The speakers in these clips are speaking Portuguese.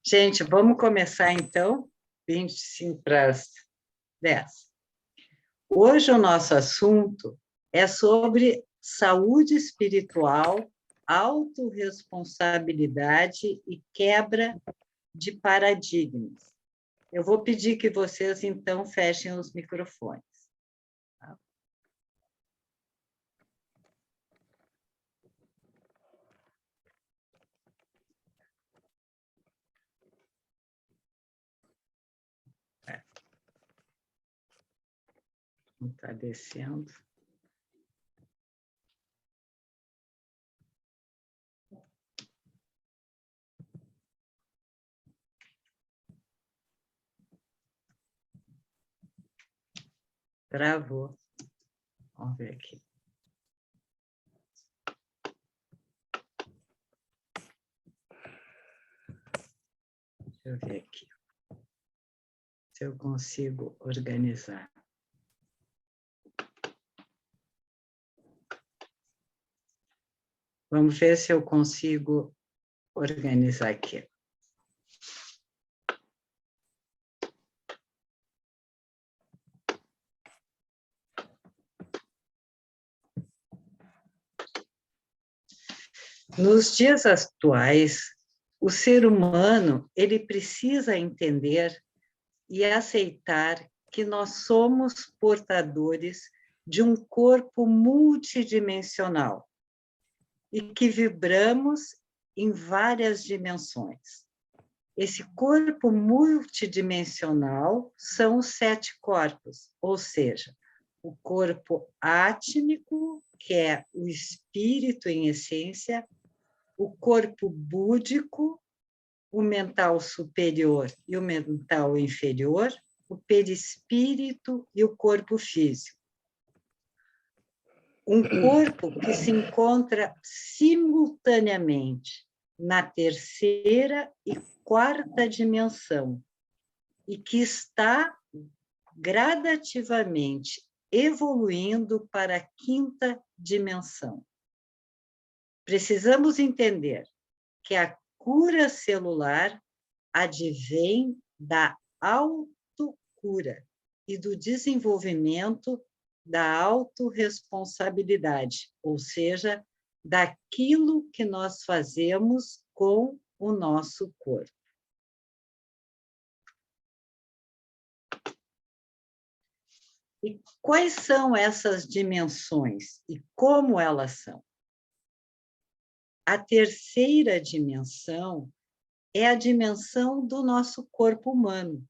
Gente, vamos começar então, 25 para as 10. Hoje o nosso assunto é sobre saúde espiritual, autorresponsabilidade e quebra de paradigmas. Eu vou pedir que vocês, então, fechem os microfones. Está descendo. Travou. Vamos ver aqui. Deixa eu ver aqui. Se eu consigo organizar. Vamos ver se eu consigo organizar aqui. Nos dias atuais, o ser humano ele precisa entender e aceitar que nós somos portadores de um corpo multidimensional e que vibramos em várias dimensões. Esse corpo multidimensional são os 7 corpos, ou seja, o corpo átmico, que é o espírito em essência, o corpo búdico, o mental superior e o mental inferior, o perispírito e o corpo físico. Um corpo que se encontra simultaneamente na terceira e quarta dimensão e que está gradativamente evoluindo para a quinta dimensão. Precisamos entender que a cura celular advém da autocura e do desenvolvimento da autorresponsabilidade, ou seja, daquilo que nós fazemos com o nosso corpo. E quais são essas dimensões e como elas são? A terceira dimensão é a dimensão do nosso corpo humano.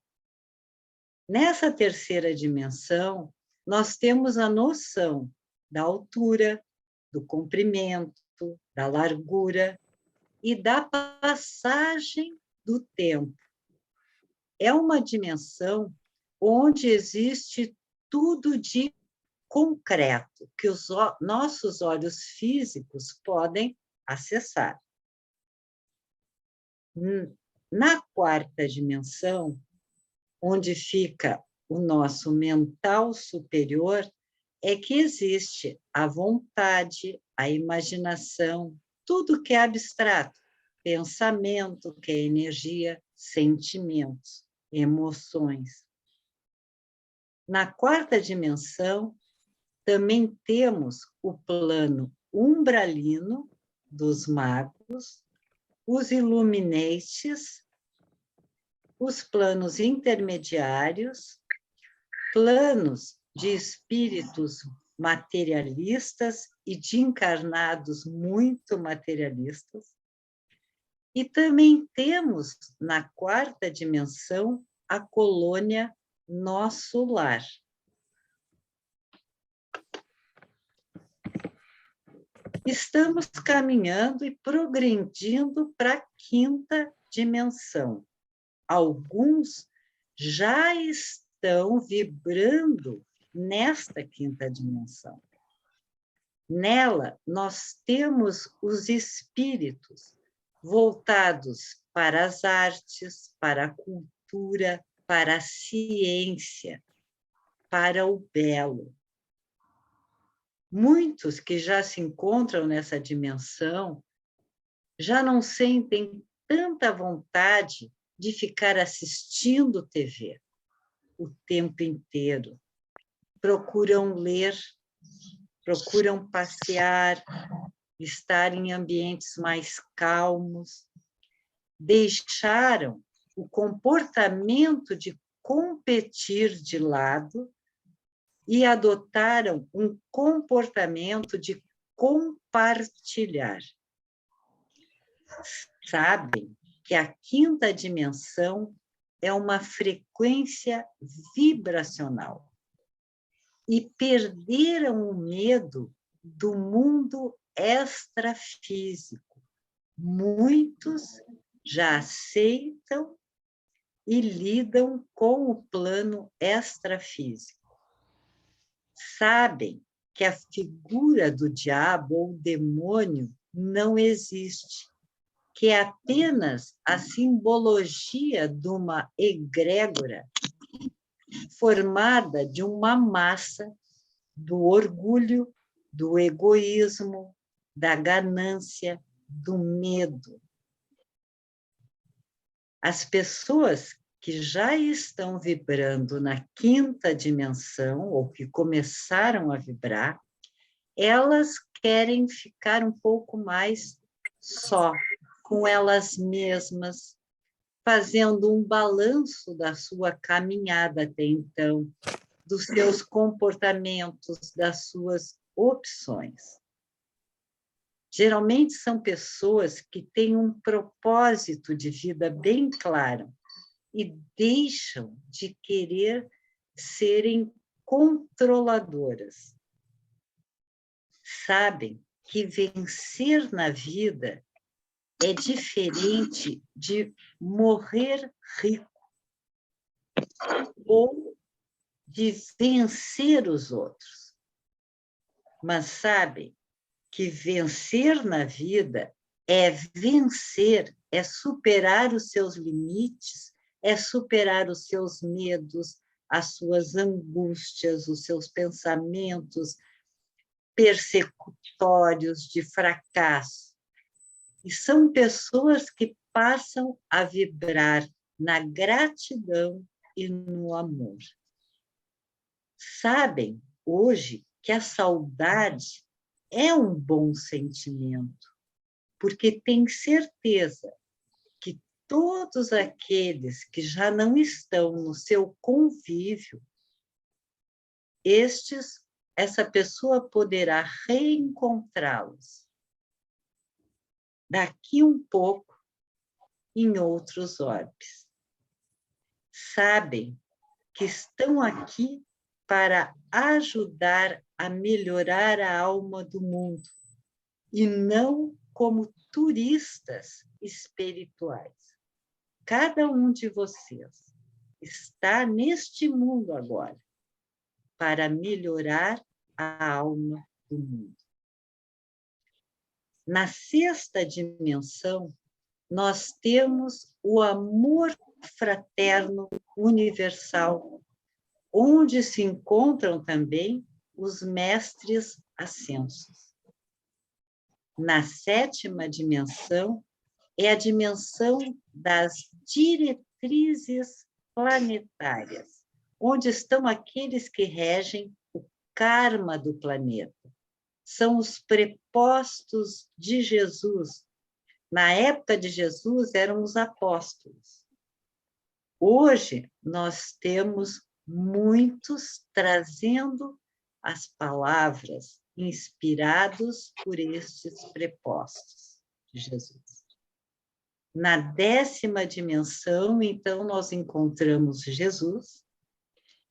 Nessa terceira dimensão, nós temos a noção da altura, do comprimento, da largura e da passagem do tempo. É uma dimensão onde existe tudo de concreto que os nossos olhos físicos podem acessar. Na quarta dimensão, onde fica o nosso mental superior, é que existe a vontade, a imaginação, tudo que é abstrato, pensamento, que é energia, sentimentos, emoções. Na quarta dimensão, também temos o plano umbralino dos magos, os iluminates, os planos intermediários, planos de espíritos materialistas e de encarnados muito materialistas. E também temos, na quarta dimensão, a colônia Nosso Lar. Estamos caminhando e progredindo para a quinta dimensão. Alguns já estão vibrando nesta quinta dimensão. Nela, nós temos os espíritos voltados para as artes, para a cultura, para a ciência, para o belo. Muitos que já se encontram nessa dimensão já não sentem tanta vontade de ficar assistindo TV o tempo inteiro. Procuram ler, procuram passear, estar em ambientes mais calmos. Deixaram o comportamento de competir de lado e adotaram um comportamento de compartilhar. Sabem que a quinta dimensão é uma frequência vibracional e perderam o medo do mundo extrafísico. Muitos já aceitam e lidam com o plano extrafísico. Sabem que a figura do diabo ou demônio não existe, que é apenas a simbologia de uma egrégora formada de uma massa do orgulho, do egoísmo, da ganância, do medo. As pessoas que já estão vibrando na quinta dimensão, ou que começaram a vibrar, elas querem ficar um pouco mais só, com elas mesmas, fazendo um balanço da sua caminhada até então, dos seus comportamentos, das suas opções. Geralmente são pessoas que têm um propósito de vida bem claro e deixam de querer serem controladoras. Sabem que vencer na vida é diferente de morrer rico ou de vencer os outros. Mas sabem que vencer na vida é vencer, é superar os seus limites, é superar os seus medos, as suas angústias, os seus pensamentos persecutórios de fracasso. E são pessoas que passam a vibrar na gratidão e no amor. Sabem hoje que a saudade é um bom sentimento, porque tem certeza que todos aqueles que já não estão no seu convívio, essa pessoa poderá reencontrá-los daqui um pouco em outros orbes. Sabem que estão aqui para ajudar a melhorar a alma do mundo e não como turistas espirituais. Cada um de vocês está neste mundo agora para melhorar a alma do mundo. Na sexta dimensão, nós temos o amor fraterno universal, onde se encontram também os mestres ascensos. Na sétima dimensão, é a dimensão das diretrizes planetárias, onde estão aqueles que regem o karma do planeta. São os prepostos de Jesus. Na época de Jesus, eram os apóstolos. Hoje, nós temos muitos trazendo as palavras inspirados por estes prepostos de Jesus. Na 10ª dimensão, então, nós encontramos Jesus,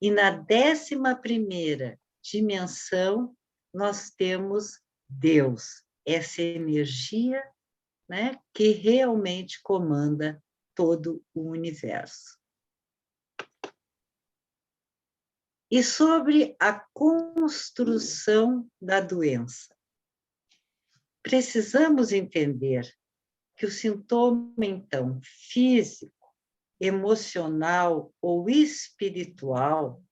e na 11ª dimensão, nós temos Deus, essa energia, né, que realmente comanda todo o universo. E sobre a construção da doença. Precisamos entender que o sintoma, então, físico, emocional ou espiritual,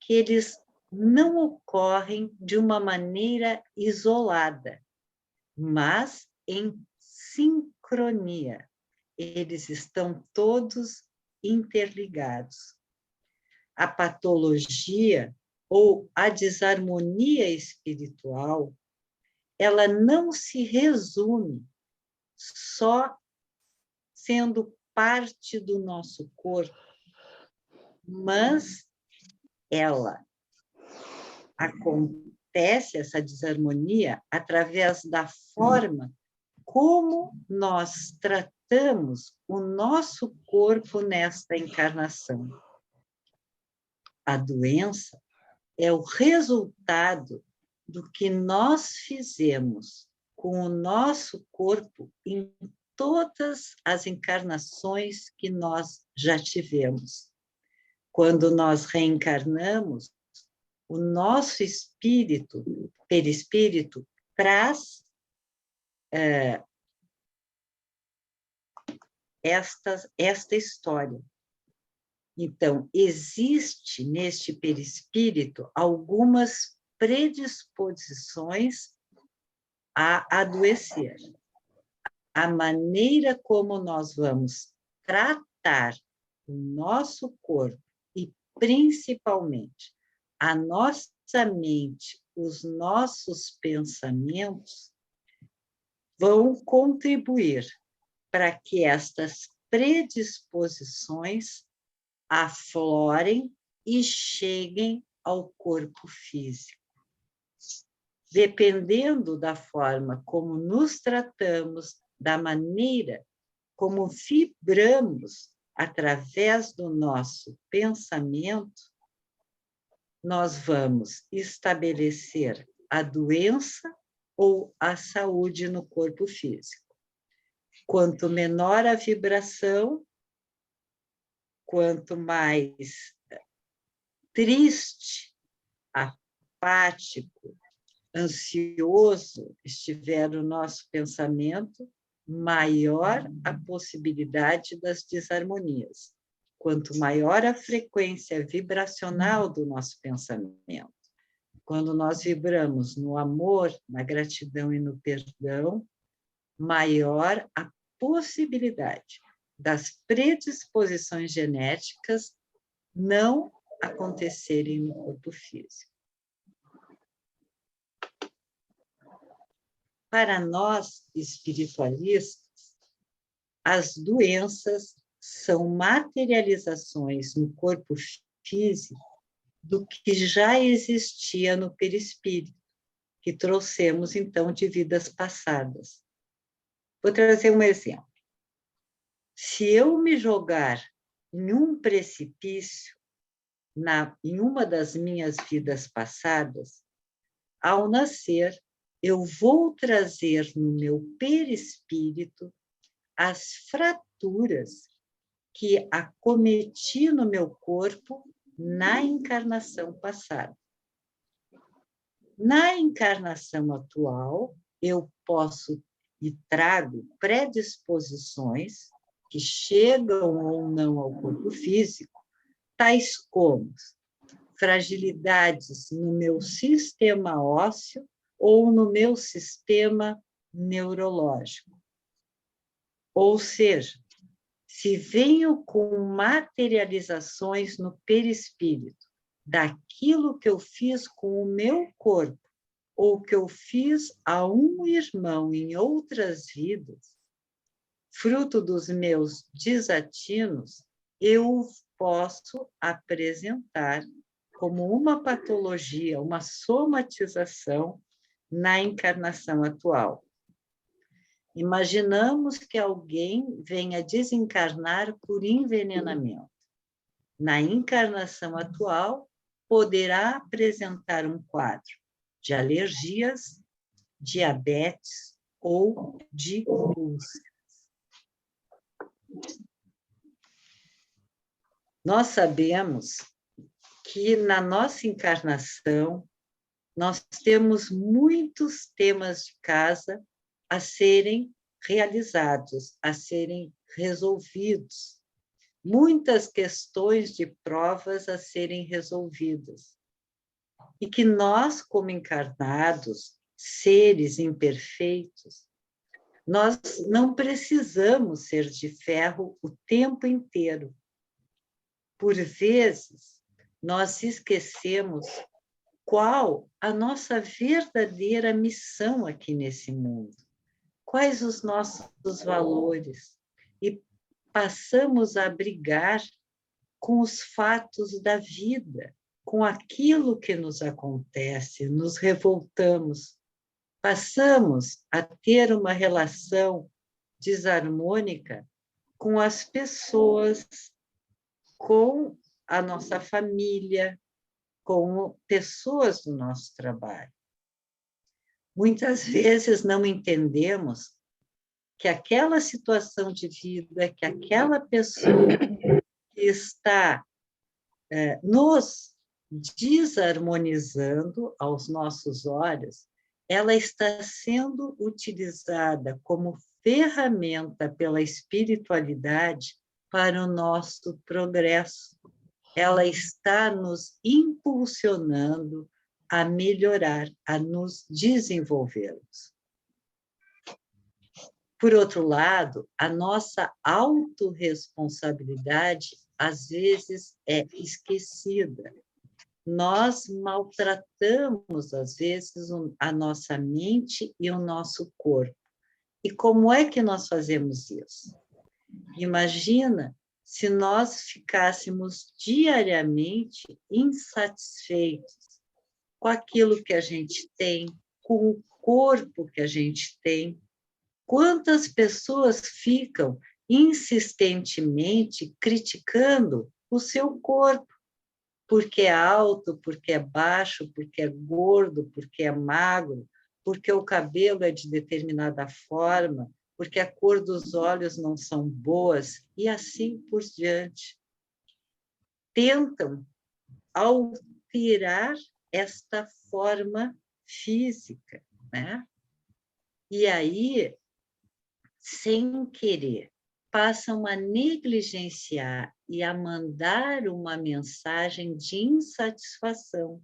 que eles não ocorrem de uma maneira isolada, mas em sincronia, eles estão todos interligados. A patologia ou a desarmonia espiritual, ela não se resume só sendo parte do nosso corpo, mas ela acontece, essa desarmonia, através da forma como nós tratamos o nosso corpo nesta encarnação. A doença é o resultado do que nós fizemos com o nosso corpo em todas as encarnações que nós já tivemos. Quando nós reencarnamos, o nosso espírito, perispírito, traz esta história. Então, existe neste perispírito algumas predisposições a adoecer. A maneira como nós vamos tratar o nosso corpo e, principalmente, a nossa mente, os nossos pensamentos, vão contribuir para que estas predisposições aflorem e cheguem ao corpo físico. Dependendo da forma como nos tratamos, da maneira como vibramos através do nosso pensamento, nós vamos estabelecer a doença ou a saúde no corpo físico. Quanto menor a vibração, quanto mais triste, apático, ansioso estiver o nosso pensamento, maior a possibilidade das desarmonias. Quanto maior a frequência vibracional do nosso pensamento, quando nós vibramos no amor, na gratidão e no perdão, maior a possibilidade das predisposições genéticas não acontecerem no corpo físico. Para nós, espiritualistas, as doenças são materializações no corpo físico do que já existia no perispírito, que trouxemos, então, de vidas passadas. Vou trazer um exemplo. Se eu me jogar em um precipício, em uma das minhas vidas passadas, ao nascer, eu vou trazer no meu perispírito as fraturas que acometi no meu corpo na encarnação passada. Na encarnação atual, eu posso e trago predisposições que chegam ou não ao corpo físico, tais como fragilidades no meu sistema ósseo ou no meu sistema neurológico. Ou seja, se venho com materializações no perispírito daquilo que eu fiz com o meu corpo, ou que eu fiz a um irmão em outras vidas, fruto dos meus desatinos, eu posso apresentar como uma patologia, uma somatização na encarnação atual. Imaginamos que alguém venha desencarnar por envenenamento. Na encarnação atual, poderá apresentar um quadro de alergias, diabetes ou de úlceras. Nós sabemos que na nossa encarnação nós temos muitos temas de casa a serem realizados, a serem resolvidos, muitas questões de provas a serem resolvidas. E que nós, como encarnados, seres imperfeitos, Nós não precisamos ser de ferro o tempo inteiro. Por vezes, nós esquecemos qual a nossa verdadeira missão aqui nesse mundo, quais os nossos valores, e passamos a brigar com os fatos da vida, com aquilo que nos acontece, nos revoltamos, passamos a ter uma relação desarmônica com as pessoas, com a nossa família, com pessoas do nosso trabalho. Muitas vezes não entendemos que aquela situação de vida, que aquela pessoa que está nos desarmonizando aos nossos olhos, ela está sendo utilizada como ferramenta pela espiritualidade para o nosso progresso. Ela está nos impulsionando a melhorar, a nos desenvolvermos. Por outro lado, a nossa autorresponsabilidade, às vezes, é esquecida. Nós maltratamos, às vezes, a nossa mente e o nosso corpo. E como é que nós fazemos isso? Imagina se nós ficássemos diariamente insatisfeitos com aquilo que a gente tem, com o corpo que a gente tem. Quantas pessoas ficam insistentemente criticando o seu corpo, porque é alto, porque é baixo, porque é gordo, porque é magro, porque o cabelo é de determinada forma, porque a cor dos olhos não são boas, e assim por diante. Tentam alterar esta forma física, né? E aí, sem querer, passam a negligenciar e a mandar uma mensagem de insatisfação.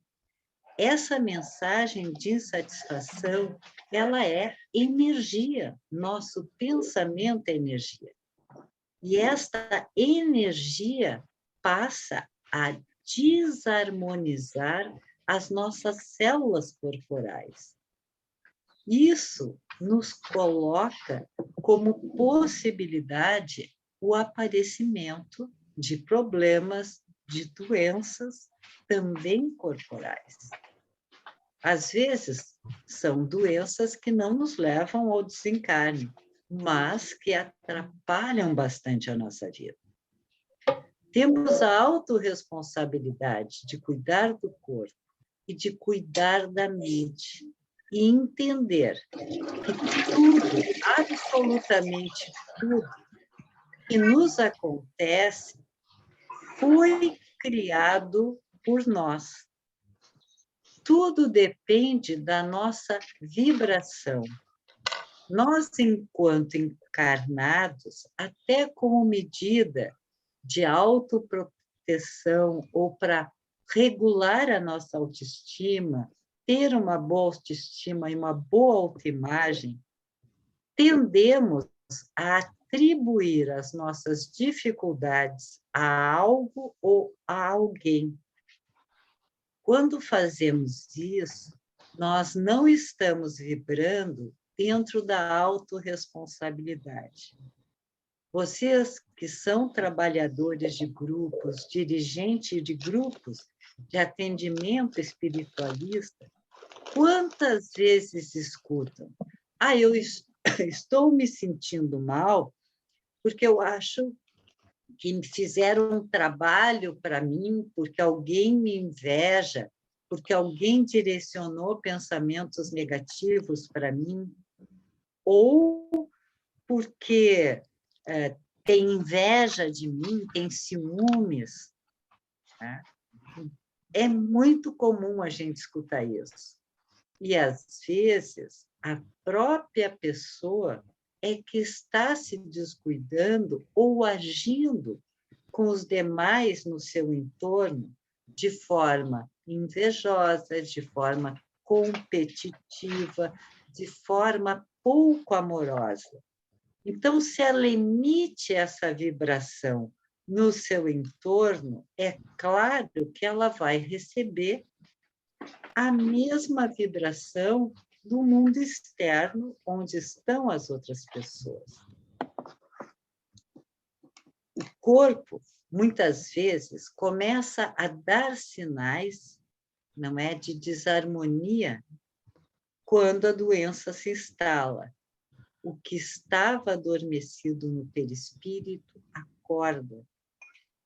Essa mensagem de insatisfação, ela é energia, nosso pensamento é energia. E esta energia passa a desarmonizar as nossas células corporais. Isso nos coloca como possibilidade o aparecimento de problemas, de doenças também corporais. Às vezes, são doenças que não nos levam ao desencarne, mas que atrapalham bastante a nossa vida. Temos a autorresponsabilidade de cuidar do corpo e de cuidar da mente, e entender que tudo, absolutamente tudo, que nos acontece foi criado por nós. Tudo depende da nossa vibração. Nós, enquanto encarnados, até como medida de autoproteção ou para regular a nossa autoestima, ter uma boa autoestima e uma boa autoimagem, tendemos a atribuir as nossas dificuldades a algo ou a alguém. Quando fazemos isso, nós não estamos vibrando dentro da autorresponsabilidade. Vocês que são trabalhadores de grupos, dirigentes de grupos de atendimento espiritualista, quantas vezes escutam? Eu estou me sentindo mal porque eu acho que me fizeram um trabalho para mim, porque alguém me inveja, porque alguém direcionou pensamentos negativos para mim, ou porque tem inveja de mim, tem ciúmes. Né? É muito comum a gente escutar isso. E, às vezes, a própria pessoa é que está se descuidando ou agindo com os demais no seu entorno de forma invejosa, de forma competitiva, de forma pouco amorosa. Então, se ela emite essa vibração no seu entorno, é claro que ela vai receber a mesma vibração do mundo externo, onde estão as outras pessoas. O corpo, muitas vezes, começa a dar sinais, não é, de desarmonia, quando a doença se instala. O que estava adormecido no perispírito acorda.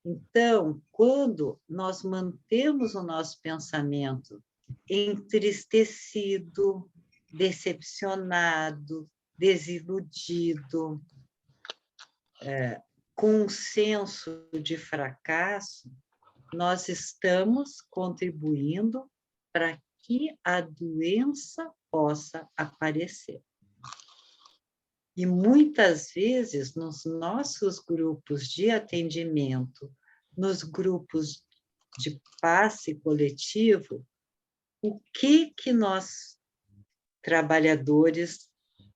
Então, quando nós mantemos o nosso pensamento entristecido, decepcionado, desiludido, com um senso de fracasso, nós estamos contribuindo para que a doença possa aparecer. E muitas vezes, nos nossos grupos de atendimento, nos grupos de passe coletivo, o que nós, trabalhadores,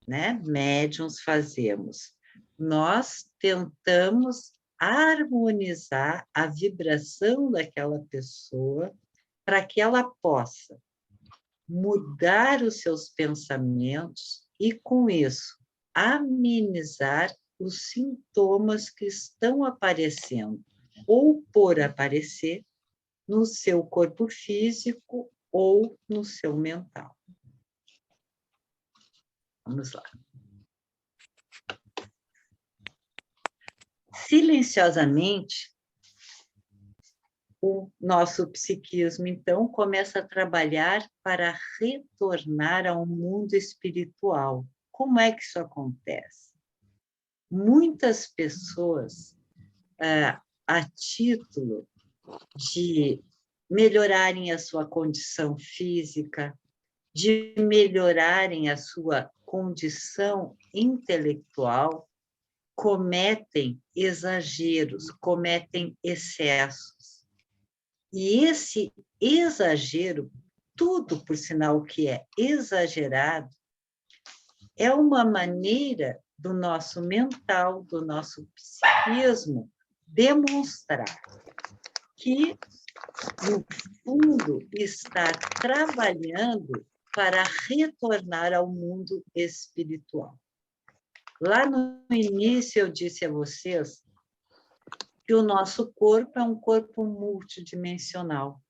né, médiuns, fazemos? Nós tentamos harmonizar a vibração daquela pessoa para que ela possa mudar os seus pensamentos e, com isso, amenizar os sintomas que estão aparecendo ou por aparecer no seu corpo físico ou no seu mental. Vamos lá. Silenciosamente, o nosso psiquismo, então, começa a trabalhar para retornar ao mundo espiritual. Como é que isso acontece? Muitas pessoas, a título de melhorarem a sua condição física, de melhorarem a sua condição intelectual, cometem exageros, cometem excessos. E esse exagero, tudo por sinal que é exagerado, é uma maneira do nosso mental, do nosso psiquismo, demonstrar que, no fundo, está trabalhando para retornar ao mundo espiritual. Lá no início eu disse a vocês que o nosso corpo é um corpo multidimensional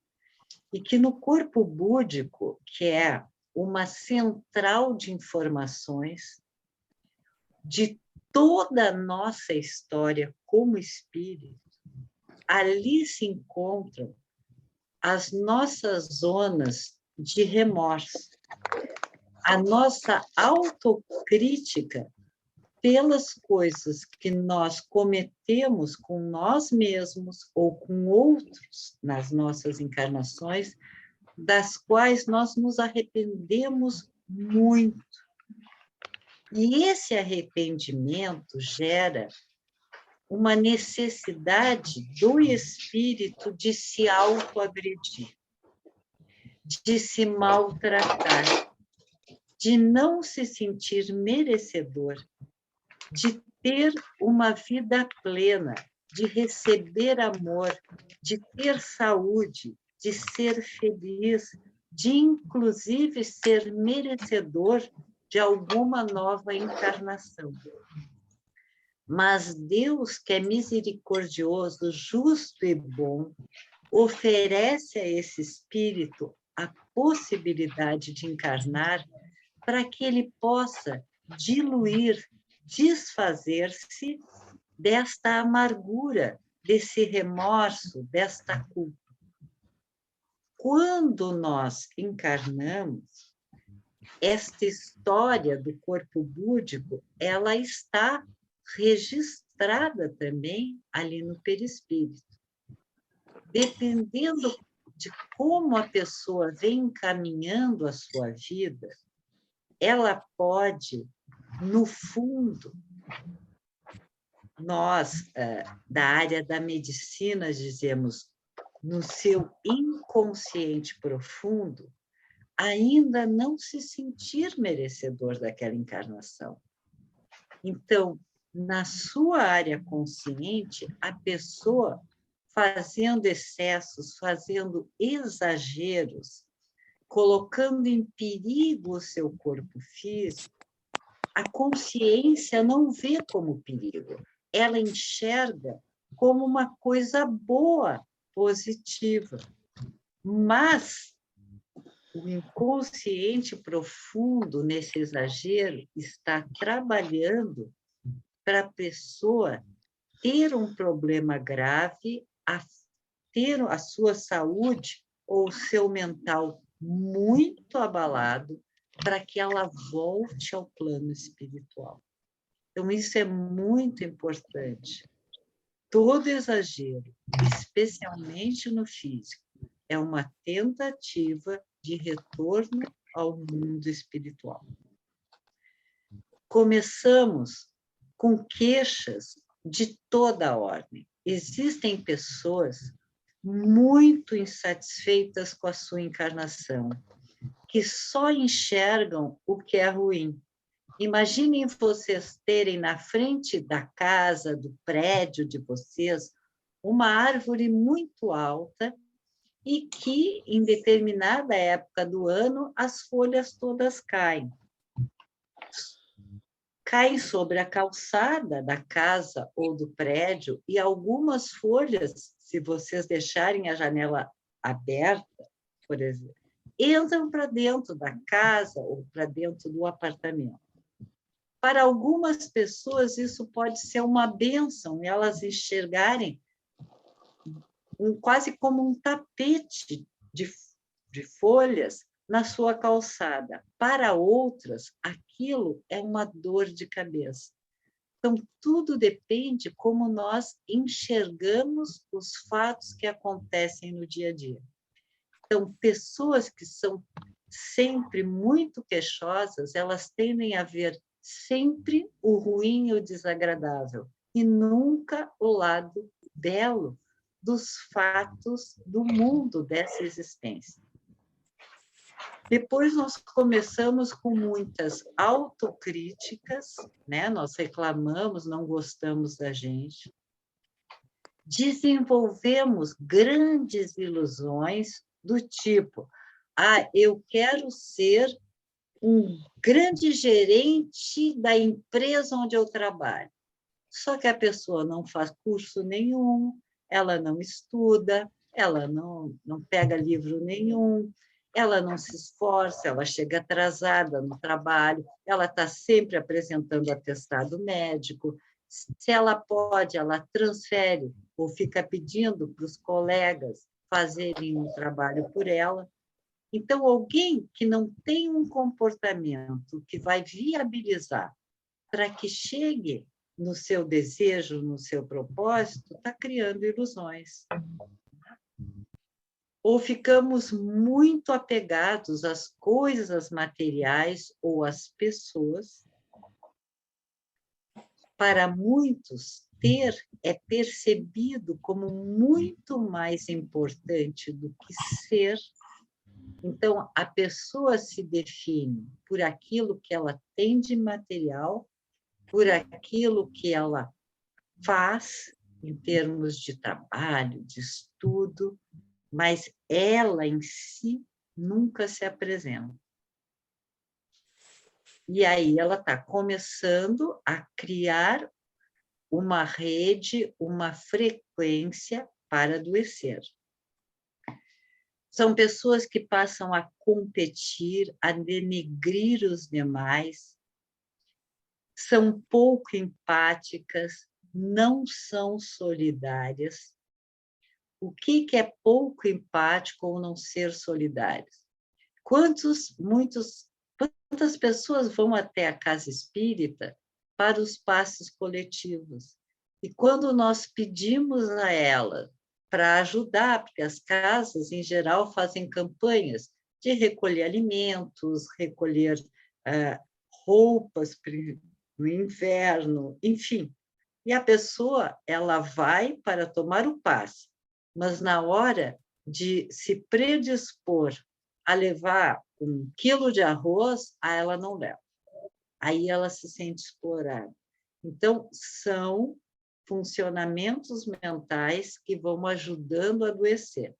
e que no corpo búdico, que é uma central de informações de toda a nossa história como espírito, ali se encontram as nossas zonas de remorso, a nossa autocrítica pelas coisas que nós cometemos com nós mesmos ou com outros nas nossas encarnações, das quais nós nos arrependemos muito. E esse arrependimento gera uma necessidade do espírito de se autoagredir, de se maltratar, de não se sentir merecedor, de ter uma vida plena, de receber amor, de ter saúde, de ser feliz, de inclusive ser merecedor de alguma nova encarnação. Mas Deus, que é misericordioso, justo e bom, oferece a esse espírito a possibilidade de encarnar para que ele possa diluir, desfazer-se desta amargura, desse remorso, desta culpa. Quando nós encarnamos, esta história do corpo búdico, ela está registrada também ali no perispírito. Dependendo de como a pessoa vem encaminhando a sua vida, ela pode, no fundo, nós, da área da medicina, dizemos, no seu inconsciente profundo, ainda não se sentir merecedor daquela encarnação. Então, na sua área consciente, a pessoa fazendo excessos, fazendo exageros, colocando em perigo o seu corpo físico, a consciência não vê como perigo, ela enxerga como uma coisa boa, positiva. Mas o inconsciente profundo nesse exagero está trabalhando para a pessoa ter um problema grave, ter a sua saúde ou o seu mental muito abalado, para que ela volte ao plano espiritual. Então, isso é muito importante. Todo exagero, especialmente no físico, é uma tentativa de retorno ao mundo espiritual. Começamos com queixas de toda a ordem. Existem pessoas muito insatisfeitas com a sua encarnação, que só enxergam o que é ruim. Imaginem vocês terem na frente da casa, do prédio de vocês, uma árvore muito alta e que, em determinada época do ano, as folhas todas caem. Caem sobre a calçada da casa ou do prédio e algumas folhas, se vocês deixarem a janela aberta, por exemplo, entram para dentro da casa ou para dentro do apartamento. Para algumas pessoas, isso pode ser uma bênção, elas enxergarem quase como um tapete de folhas na sua calçada. Para outras, aquilo é uma dor de cabeça. Então, tudo depende como nós enxergamos os fatos que acontecem no dia a dia. Então, pessoas que são sempre muito queixosas, elas tendem a ver sempre o ruim e o desagradável, e nunca o lado belo dos fatos do mundo, dessa existência. Depois nós começamos com muitas autocríticas, né? Nós reclamamos, não gostamos da gente. Desenvolvemos grandes ilusões do tipo, eu quero ser um grande gerente da empresa onde eu trabalho. Só que a pessoa não faz curso nenhum, ela não estuda, ela não pega livro nenhum, ela não se esforça, ela chega atrasada no trabalho, ela está sempre apresentando atestado médico. Se ela pode, ela transfere ou fica pedindo para os colegas fazerem um trabalho por ela. Então, alguém que não tem um comportamento que vai viabilizar para que chegue no seu desejo, no seu propósito, está criando ilusões. Ou ficamos muito apegados às coisas materiais ou às pessoas. Para muitos, ter é percebido como muito mais importante do que ser. Então, a pessoa se define por aquilo que ela tem de material, por aquilo que ela faz em termos de trabalho, de estudo, mas ela em si nunca se apresenta. E aí ela está começando a criar uma rede, uma frequência para adoecer. São pessoas que passam a competir, a denegrir os demais, são pouco empáticas, não são solidárias. O que é pouco empático ou não ser solidário? Quantas pessoas vão até a casa espírita para os passos coletivos? E quando nós pedimos a ela para ajudar, porque as casas, em geral, fazem campanhas de recolher alimentos, recolher roupas no inverno, enfim. E a pessoa, ela vai para tomar o passe, mas na hora de se predispor a levar 1 quilo de arroz, ela não leva. Aí ela se sente explorada. Então, são funcionamentos mentais que vão ajudando a adoecer.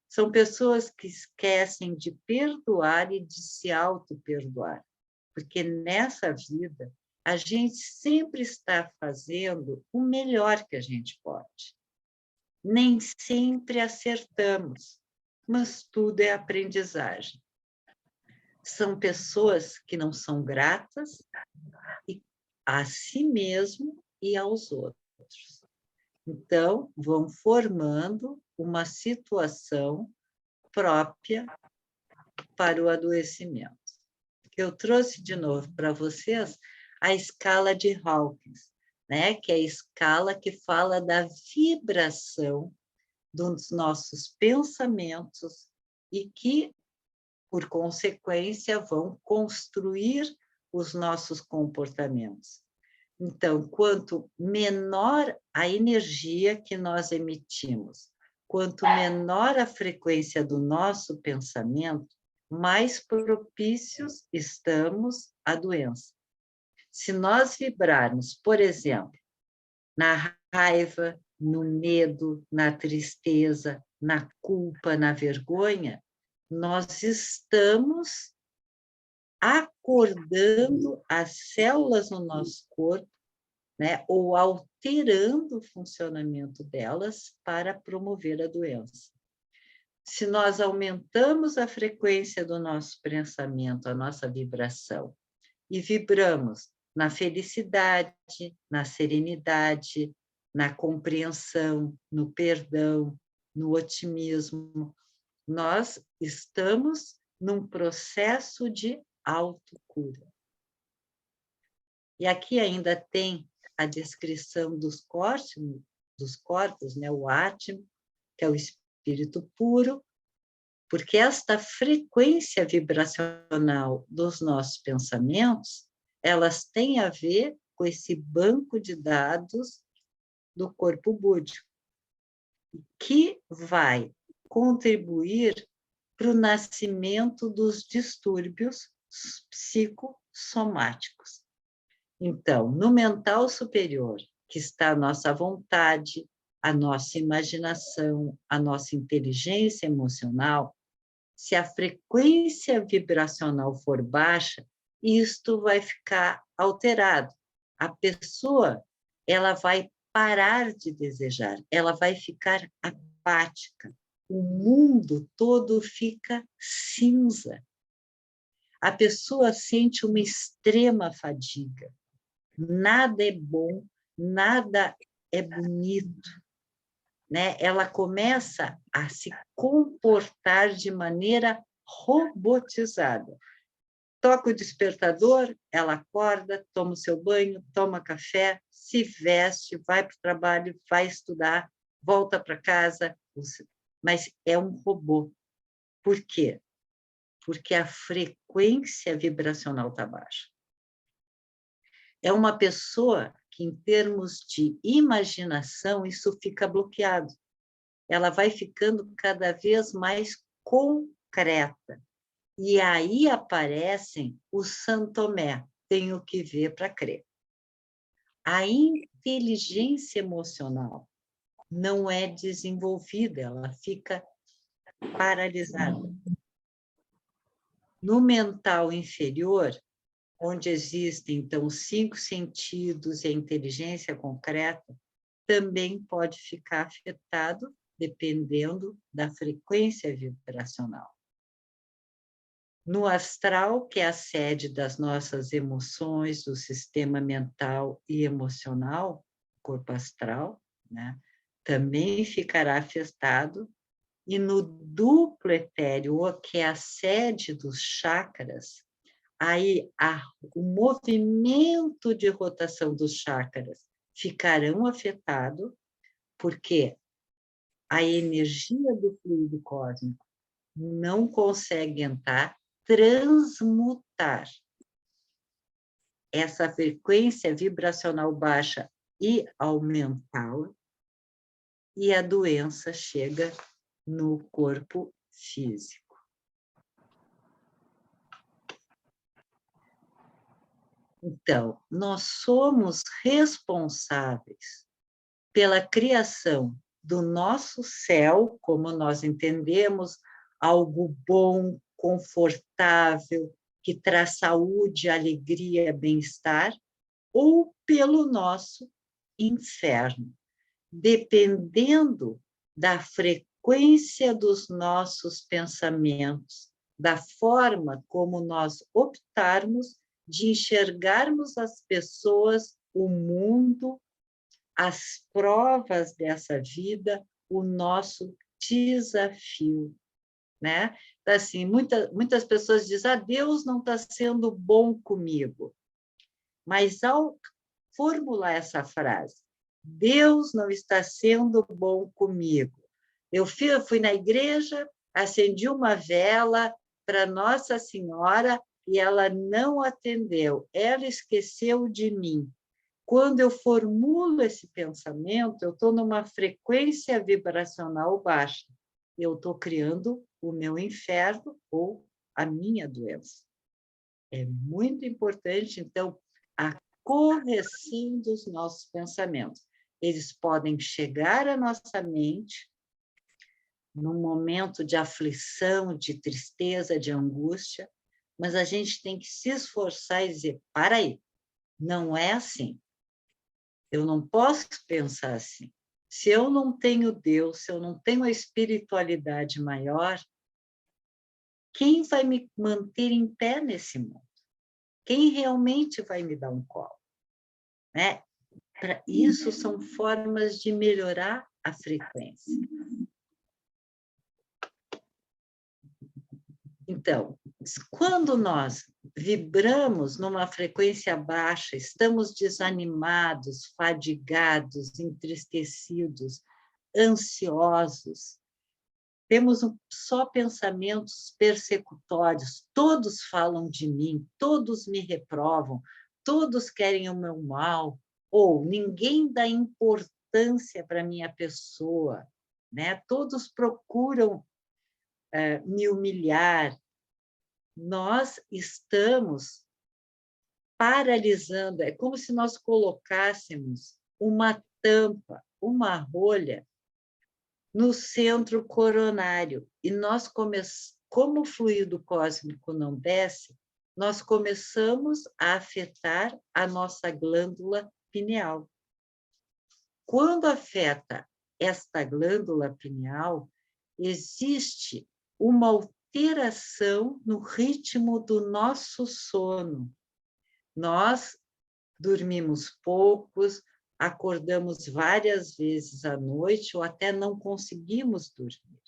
São pessoas que esquecem de perdoar e de se auto-perdoar, porque nessa vida a gente sempre está fazendo o melhor que a gente pode. Nem sempre acertamos, mas tudo é aprendizagem. São pessoas que não são gratas a si mesmo e aos outros. Então, vão formando uma situação própria para o adoecimento. Eu trouxe de novo para vocês a escala de Hawkins, né? Que é a escala que fala da vibração dos nossos pensamentos e que, por consequência, vão construir os nossos comportamentos. Então, quanto menor a energia que nós emitimos, quanto menor a frequência do nosso pensamento, mais propícios estamos à doença. Se nós vibrarmos, por exemplo, na raiva, no medo, na tristeza, na culpa, na vergonha, nós estamos acordando as células no nosso corpo, né, ou alterando o funcionamento delas para promover a doença. Se nós aumentamos a frequência do nosso pensamento, a nossa vibração, e vibramos na felicidade, na serenidade, na compreensão, no perdão, no otimismo, nós estamos num processo de autocura. E aqui ainda tem a descrição dos corpos, né? O Atma, que é o espírito puro, porque esta frequência vibracional dos nossos pensamentos, elas têm a ver com esse banco de dados do corpo búdico, que vai contribuir para o nascimento dos distúrbios psicossomáticos. Então, no mental superior, que está a nossa vontade, a nossa imaginação, a nossa inteligência emocional, se a frequência vibracional for baixa, isto vai ficar alterado. A pessoa, ela vai parar de desejar, ela vai ficar apática. O mundo todo fica cinza. A pessoa sente uma extrema fadiga. Nada é bom, nada é bonito, né? Ela começa a se comportar de maneira robotizada. Toca o despertador, ela acorda, toma o seu banho, toma café, se veste, vai para o trabalho, vai estudar, volta para casa, mas é um robô. Por quê? Porque a frequência vibracional está baixa. É uma pessoa que, em termos de imaginação, isso fica bloqueado. Ela vai ficando cada vez mais concreta. E aí aparecem os Santomé, tenho que ver para crer. A inteligência emocional não é desenvolvida, ela fica paralisada. No mental inferior, onde existem, então, os 5 sentidos e a inteligência concreta, também pode ficar afetado dependendo da frequência vibracional. No astral, que é a sede das nossas emoções, do sistema mental e emocional, corpo astral, né, também ficará afetado. E no duplo etéreo, que é a sede dos chakras, aí o movimento de rotação dos chakras ficarão afetados, porque a energia do fluido cósmico não consegue entrar, transmutar essa frequência vibracional baixa e aumentá-la, e a doença chega no corpo físico. Então, nós somos responsáveis pela criação do nosso céu, como nós entendemos, algo bom, confortável, que traz saúde, alegria, bem-estar, ou pelo nosso inferno, dependendo da frequência dos nossos pensamentos, da forma como nós optarmos de enxergarmos as pessoas, o mundo, as provas dessa vida, o nosso desafio, né? Então, assim, muitas pessoas dizem, Deus não está sendo bom comigo. Mas ao formular essa frase, Deus não está sendo bom comigo. Eu fui na igreja, acendi uma vela para Nossa Senhora e ela não atendeu, ela esqueceu de mim. Quando eu formulo esse pensamento, eu estou numa frequência vibracional baixa. Eu estou criando o meu inferno ou a minha doença. É muito importante, então, a correção dos nossos pensamentos. Eles podem chegar à nossa mente num momento de aflição, de tristeza, de angústia, mas a gente tem que se esforçar e dizer, para aí, não é assim. Eu não posso pensar assim. Se eu não tenho Deus, se eu não tenho a espiritualidade maior, quem vai me manter em pé nesse mundo? Quem realmente vai me dar um colo? Né? Isso são formas de melhorar a frequência. Então, quando nós vibramos numa frequência baixa, estamos desanimados, fadigados, entristecidos, ansiosos, temos só pensamentos persecutórios, todos falam de mim, todos me reprovam, todos querem o meu mal, ou ninguém dá importância para a minha pessoa, né? Todos procuram me humilhar. Nós estamos paralisando, é como se nós colocássemos uma tampa, uma rolha no centro coronário. E nós como o fluido cósmico não desce, nós começamos a afetar a nossa glândula pineal. Quando afeta esta glândula pineal, existe uma alteração no ritmo do nosso sono. Nós dormimos poucos, acordamos várias vezes à noite ou até não conseguimos dormir.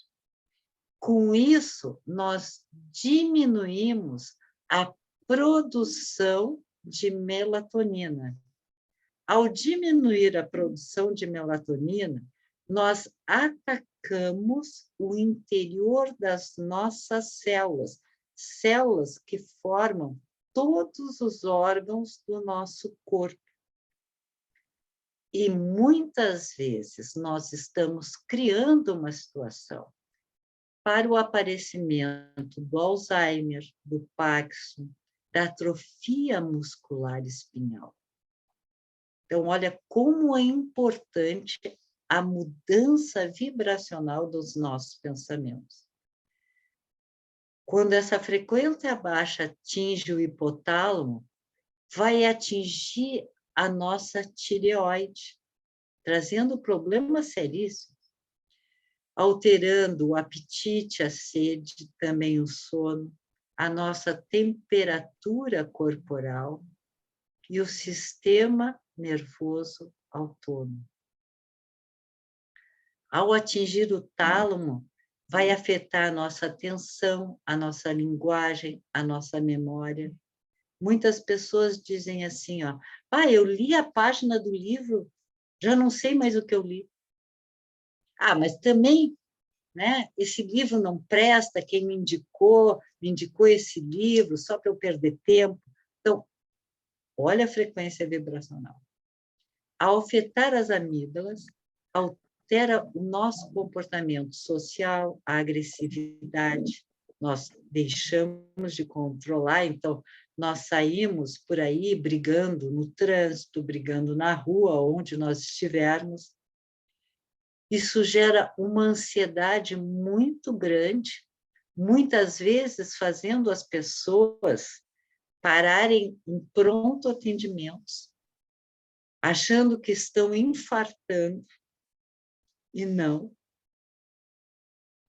Com isso, nós diminuímos a produção de melatonina. Ao diminuir a produção de melatonina, nós atacamos o interior das nossas células, células que formam todos os órgãos do nosso corpo. E muitas vezes nós estamos criando uma situação para o aparecimento do Alzheimer, do Parkinson, da atrofia muscular espinhal. Então, olha como é importante a mudança vibracional dos nossos pensamentos. Quando essa frequência baixa atinge o hipotálamo, vai atingir a nossa tireoide, trazendo problemas seríssimos, alterando o apetite, a sede, também o sono, a nossa temperatura corporal e o sistema nervoso autônomo. Ao atingir o tálamo, vai afetar a nossa atenção, a nossa linguagem, a nossa memória. Muitas pessoas dizem assim, ó, eu li a página do livro, já não sei mais o que eu li. Mas também, né, esse livro não presta, quem me indicou esse livro só para eu perder tempo. Então, olha a frequência vibracional. Ao afetar as amígdalas, altera o nosso comportamento social, a agressividade, nós deixamos de controlar, então nós saímos por aí brigando no trânsito, brigando na rua, onde nós estivermos. Isso gera uma ansiedade muito grande, muitas vezes fazendo as pessoas pararem em pronto atendimentos, achando que estão infartando, e não.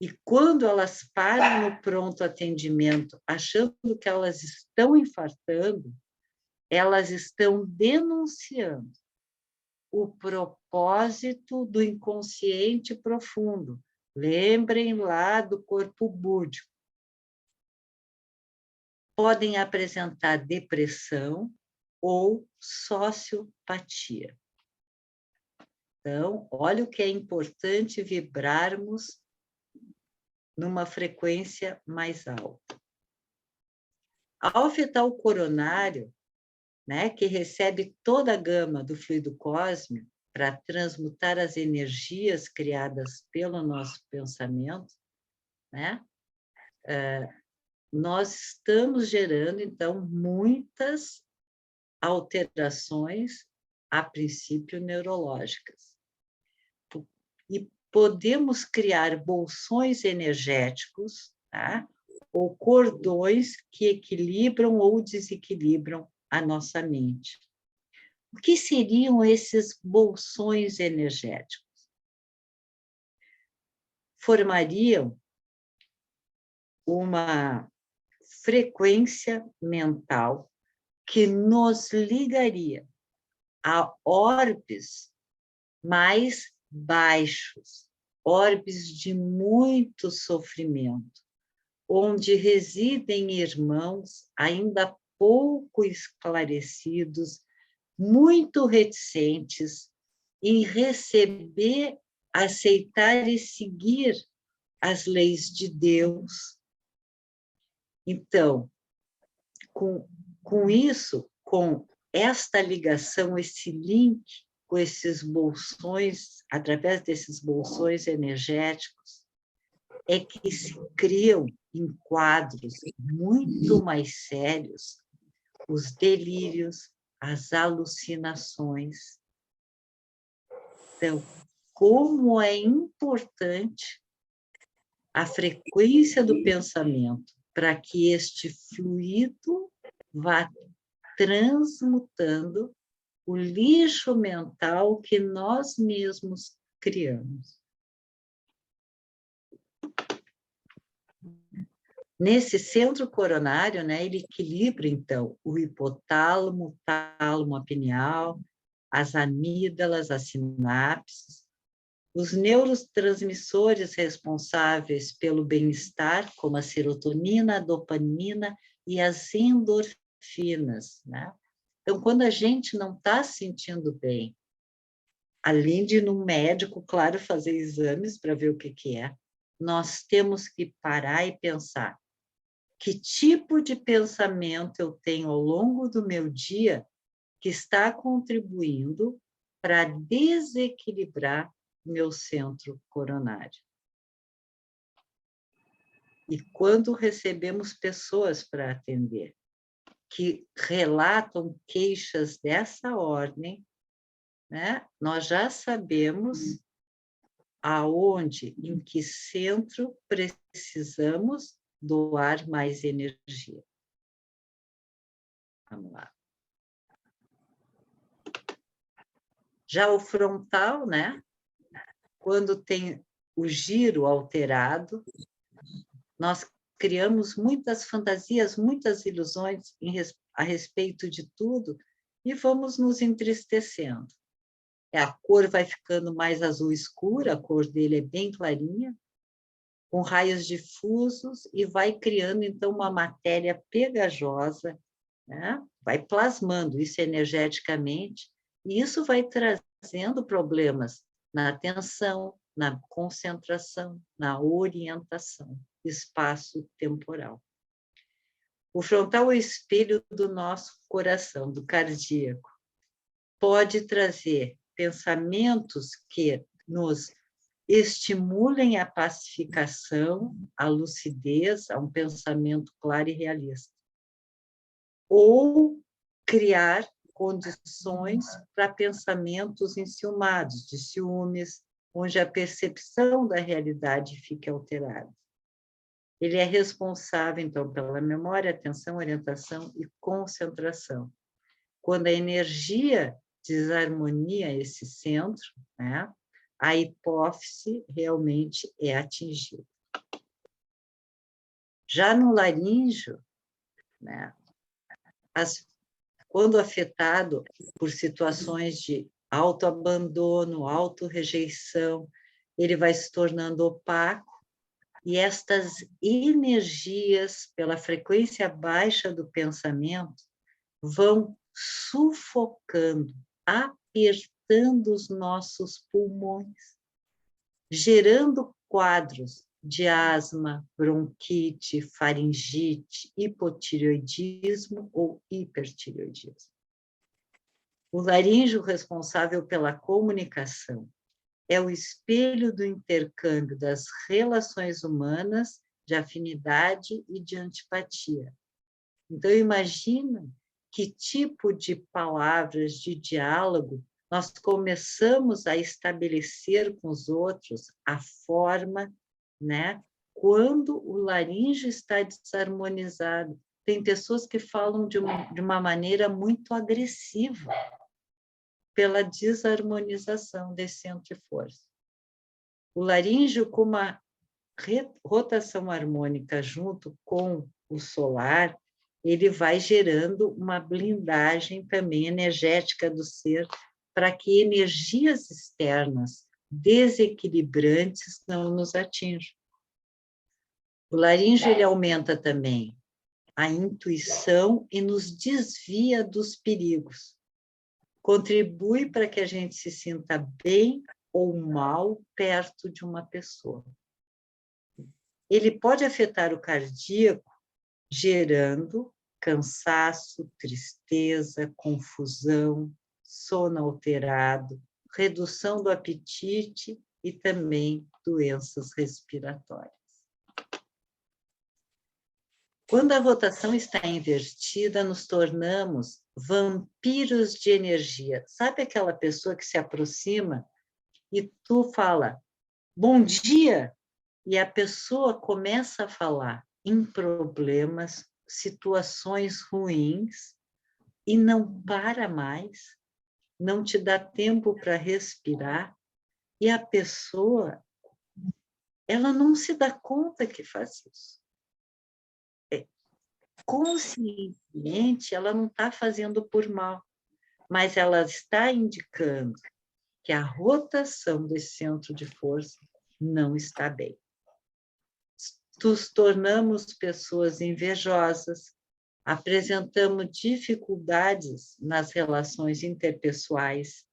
E quando elas param no pronto atendimento, achando que elas estão infartando, elas estão denunciando o propósito do inconsciente profundo. Lembrem lá do corpo búdico. Podem apresentar depressão ou sociopatia. Então, olha o que é importante vibrarmos numa frequência mais alta. Ao afetar o coronário, né, que recebe toda a gama do fluido cósmico para transmutar as energias criadas pelo nosso pensamento, né, nós estamos gerando, então, muitas alterações, a princípio, neurológicas. E podemos criar bolsões energéticos, tá? Ou cordões que equilibram ou desequilibram a nossa mente. O que seriam esses bolsões energéticos? Formariam uma frequência mental que nos ligaria a orbes mais baixos, orbes de muito sofrimento, onde residem irmãos ainda pouco esclarecidos, muito reticentes em receber, aceitar e seguir as leis de Deus. Então, com isso, com esta ligação, esse link com esses bolsões, através desses bolsões energéticos, é que se criam em quadros muito mais sérios os delírios, as alucinações. Então, como é importante a frequência do pensamento para que este fluido vá transmutando o lixo mental que nós mesmos criamos. Nesse centro coronário, né, ele equilibra, então, o hipotálamo, o tálamo pineal, as amígdalas, as sinapses, os neurotransmissores responsáveis pelo bem-estar, como a serotonina, a dopamina e as endorfinas, né? Então, quando a gente não está se sentindo bem, além de ir no médico, claro, fazer exames para ver o que é, nós temos que parar e pensar que tipo de pensamento eu tenho ao longo do meu dia que está contribuindo para desequilibrar meu centro coronário. E quando recebemos pessoas para atender que relatam queixas dessa ordem, né, nós já sabemos aonde, em que centro precisamos doar mais energia. Vamos lá. Já o frontal, né? Quando tem o giro alterado, nós criamos muitas fantasias, muitas ilusões a respeito de tudo e vamos nos entristecendo. A cor vai ficando mais azul escura, a cor dele é bem clarinha, com raios difusos, e vai criando, então, uma matéria pegajosa, né? Vai plasmando isso energeticamente, e isso vai trazendo problemas na atenção, na concentração, na orientação espaço-temporal. O frontal é o espelho do nosso coração, do cardíaco. Pode trazer pensamentos que nos estimulem a pacificação, a lucidez, a um pensamento claro e realista. Ou criar condições para pensamentos enciumados, de ciúmes, onde a percepção da realidade fique alterada. Ele é responsável, então, pela memória, atenção, orientação e concentração. Quando a energia desarmonia esse centro, né, a hipófise realmente é atingida. Já no laríngeo, né, quando afetado por situações de autoabandono, autorrejeição, ele vai se tornando opaco, e estas energias, pela frequência baixa do pensamento, vão sufocando, apertando os nossos pulmões, gerando quadros de asma, bronquite, faringite, hipotireoidismo ou hipertireoidismo. O laríngeo responsável pela comunicação é o espelho do intercâmbio das relações humanas de afinidade e de antipatia. Então, imagina que tipo de palavras, de diálogo, nós começamos a estabelecer com os outros a forma, né? Quando o laríngeo está desarmonizado. Tem pessoas que falam de uma maneira muito agressiva, pela desarmonização desse centro de força. O laríngeo, com uma rotação harmônica junto com o solar, ele vai gerando uma blindagem também energética do ser, para que energias externas desequilibrantes não nos atinjam. O laríngeo, ele aumenta também a intuição e nos desvia dos perigos. Contribui para que a gente se sinta bem ou mal perto de uma pessoa. Ele pode afetar o cardíaco, gerando cansaço, tristeza, confusão, sono alterado, redução do apetite e também doenças respiratórias. Quando a rotação está invertida, nos tornamos vampiros de energia. Sabe aquela pessoa que se aproxima e tu fala, bom dia, e a pessoa começa a falar em problemas, situações ruins, e não para mais, não te dá tempo para respirar, e a pessoa, ela não se dá conta que faz isso. Conscientemente, ela não está fazendo por mal, mas ela está indicando que a rotação desse centro de força não está bem. Nos tornamos pessoas invejosas, apresentamos dificuldades nas relações interpessoais,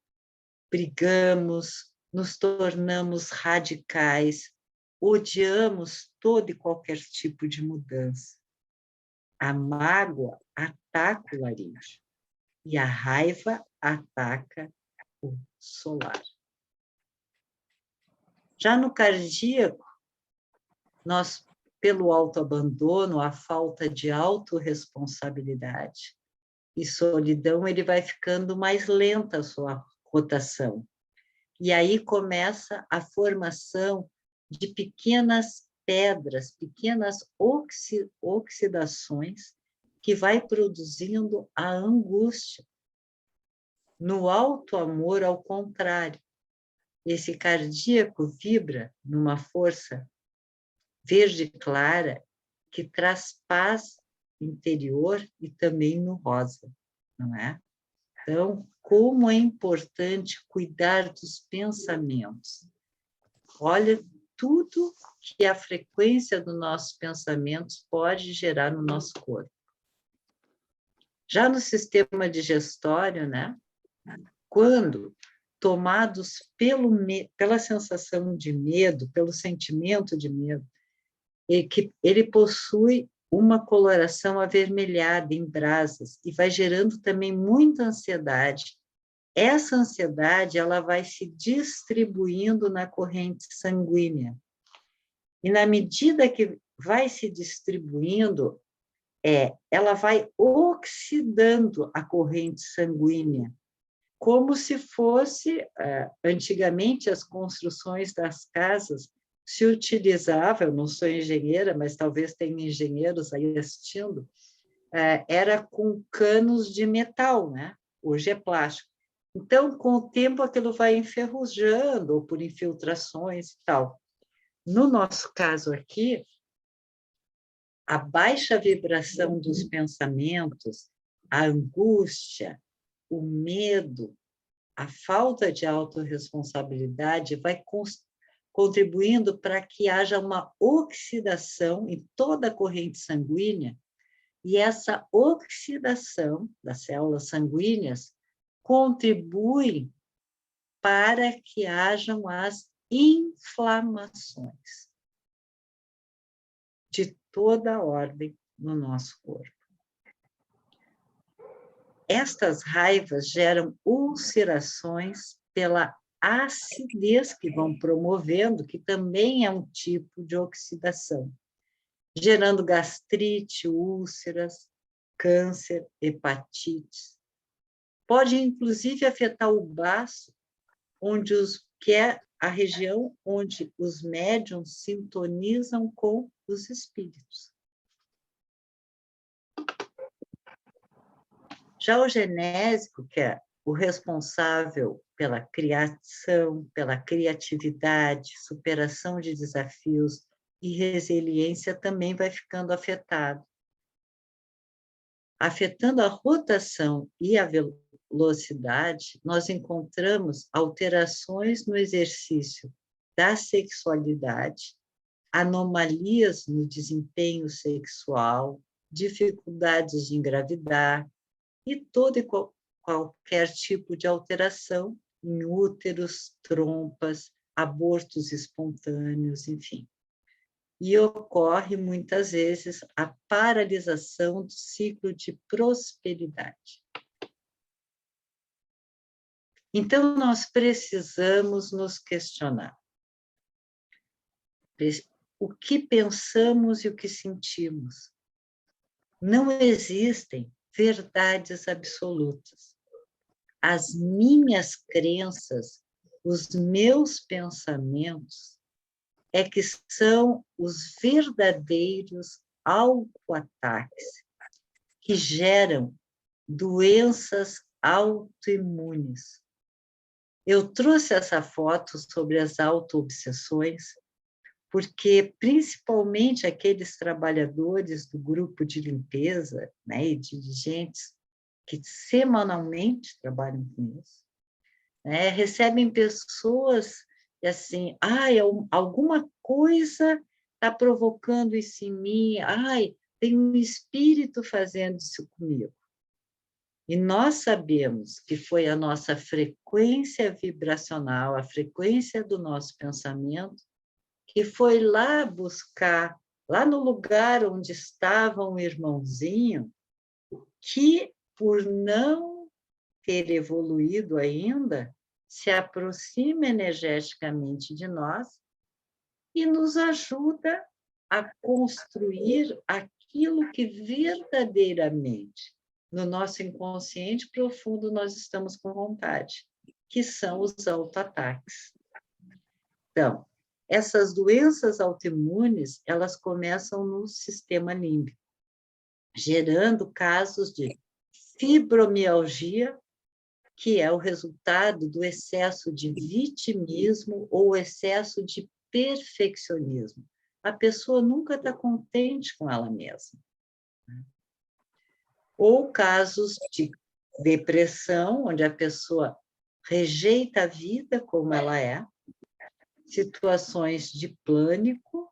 brigamos, nos tornamos radicais, odiamos todo e qualquer tipo de mudança. A mágoa ataca o laríngeo e a raiva ataca o solar. Já no cardíaco, nós, pelo autoabandono, a falta de autorresponsabilidade e solidão, ele vai ficando mais lenta a sua rotação. E aí começa a formação de pequenas pedras, pequenas oxidações, que vai produzindo a angústia. No alto amor, ao contrário, esse cardíaco vibra numa força verde clara que traz paz interior e também no rosa, não é? Então, como é importante cuidar dos pensamentos. Olha tudo que a frequência dos nossos pensamentos pode gerar no nosso corpo. Já no sistema digestório, né? Quando tomados pela sensação de medo, pelo sentimento de medo, ele possui uma coloração avermelhada em brasas e vai gerando também muita ansiedade essa ansiedade ela vai se distribuindo na corrente sanguínea. E na medida que vai se distribuindo, ela vai oxidando a corrente sanguínea, como se fosse, antigamente, as construções das casas se utilizava, eu não sou engenheira, mas talvez tenha engenheiros aí assistindo, era com canos de metal, né? Hoje é plástico. Então, com o tempo, aquilo vai enferrujando, ou por infiltrações e tal. No nosso caso aqui, a baixa vibração dos pensamentos, a angústia, o medo, a falta de autorresponsabilidade vai contribuindo para que haja uma oxidação em toda a corrente sanguínea, e essa oxidação das células sanguíneas contribui para que hajam as inflamações de toda a ordem no nosso corpo. Estas raivas geram ulcerações pela acidez que vão promovendo, que também é um tipo de oxidação, gerando gastrite, úlceras, câncer, hepatite. Pode, inclusive, afetar o baço, que é a região onde os médiuns sintonizam com os espíritos. Já o genésico, que é o responsável pela criação, pela criatividade, superação de desafios e resiliência, também vai ficando afetado. Afetando a rotação e a velocidade, nós encontramos alterações no exercício da sexualidade, anomalias no desempenho sexual, dificuldades de engravidar e todo e qualquer tipo de alteração em úteros, trompas, abortos espontâneos, enfim. E ocorre, muitas vezes, a paralisação do ciclo de prosperidade. Então, nós precisamos nos questionar o que pensamos e o que sentimos. Não existem verdades absolutas. As minhas crenças, os meus pensamentos, que são os verdadeiros autoataques, que geram doenças autoimunes. Eu trouxe essa foto sobre as autoobsessões, porque principalmente aqueles trabalhadores do grupo de limpeza, né, e dirigentes que semanalmente trabalham com isso, né, recebem pessoas e assim, alguma coisa está provocando isso em mim, tem um espírito fazendo isso comigo. E nós sabemos que foi a nossa frequência vibracional, a frequência do nosso pensamento, que foi lá buscar, lá no lugar onde estava um irmãozinho, que, por não ter evoluído ainda, se aproxima energeticamente de nós e nos ajuda a construir aquilo que verdadeiramente, no nosso inconsciente profundo, nós estamos com vontade, que são os autoataques. Então, essas doenças autoimunes, elas começam no sistema límbico, gerando casos de fibromialgia, que é o resultado do excesso de vitimismo ou excesso de perfeccionismo. A pessoa nunca está contente com ela mesma. Ou casos de depressão, onde a pessoa rejeita a vida como ela é, situações de pânico,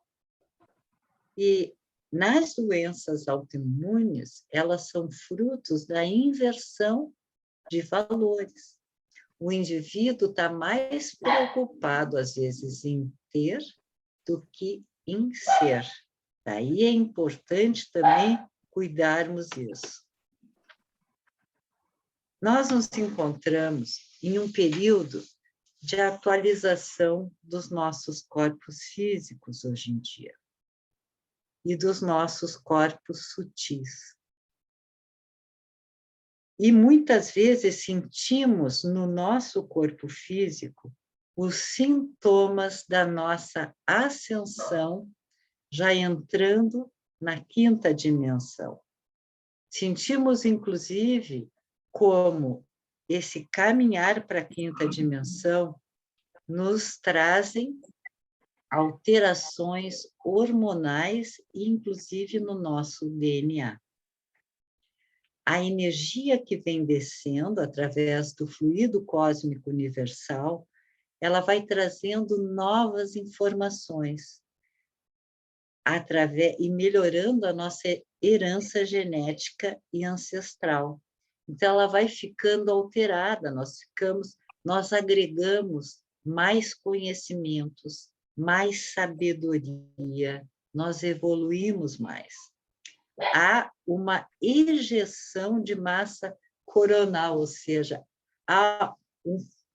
e nas doenças autoimunes, elas são frutos da inversão de valores. O indivíduo está mais preocupado, às vezes, em ter do que em ser. Daí é importante também cuidarmos disso. Nós nos encontramos em um período de atualização dos nossos corpos físicos hoje em dia e dos nossos corpos sutis. E muitas vezes sentimos no nosso corpo físico os sintomas da nossa ascensão, já entrando na quinta dimensão. Sentimos, inclusive, como esse caminhar para a quinta dimensão nos trazem alterações hormonais, inclusive no nosso DNA. A energia que vem descendo através do fluido cósmico universal, ela vai trazendo novas informações e melhorando a nossa herança genética e ancestral. Então, ela vai ficando alterada, nós agregamos mais conhecimentos, mais sabedoria, nós evoluímos mais. Há uma ejeção de massa coronal, ou seja, há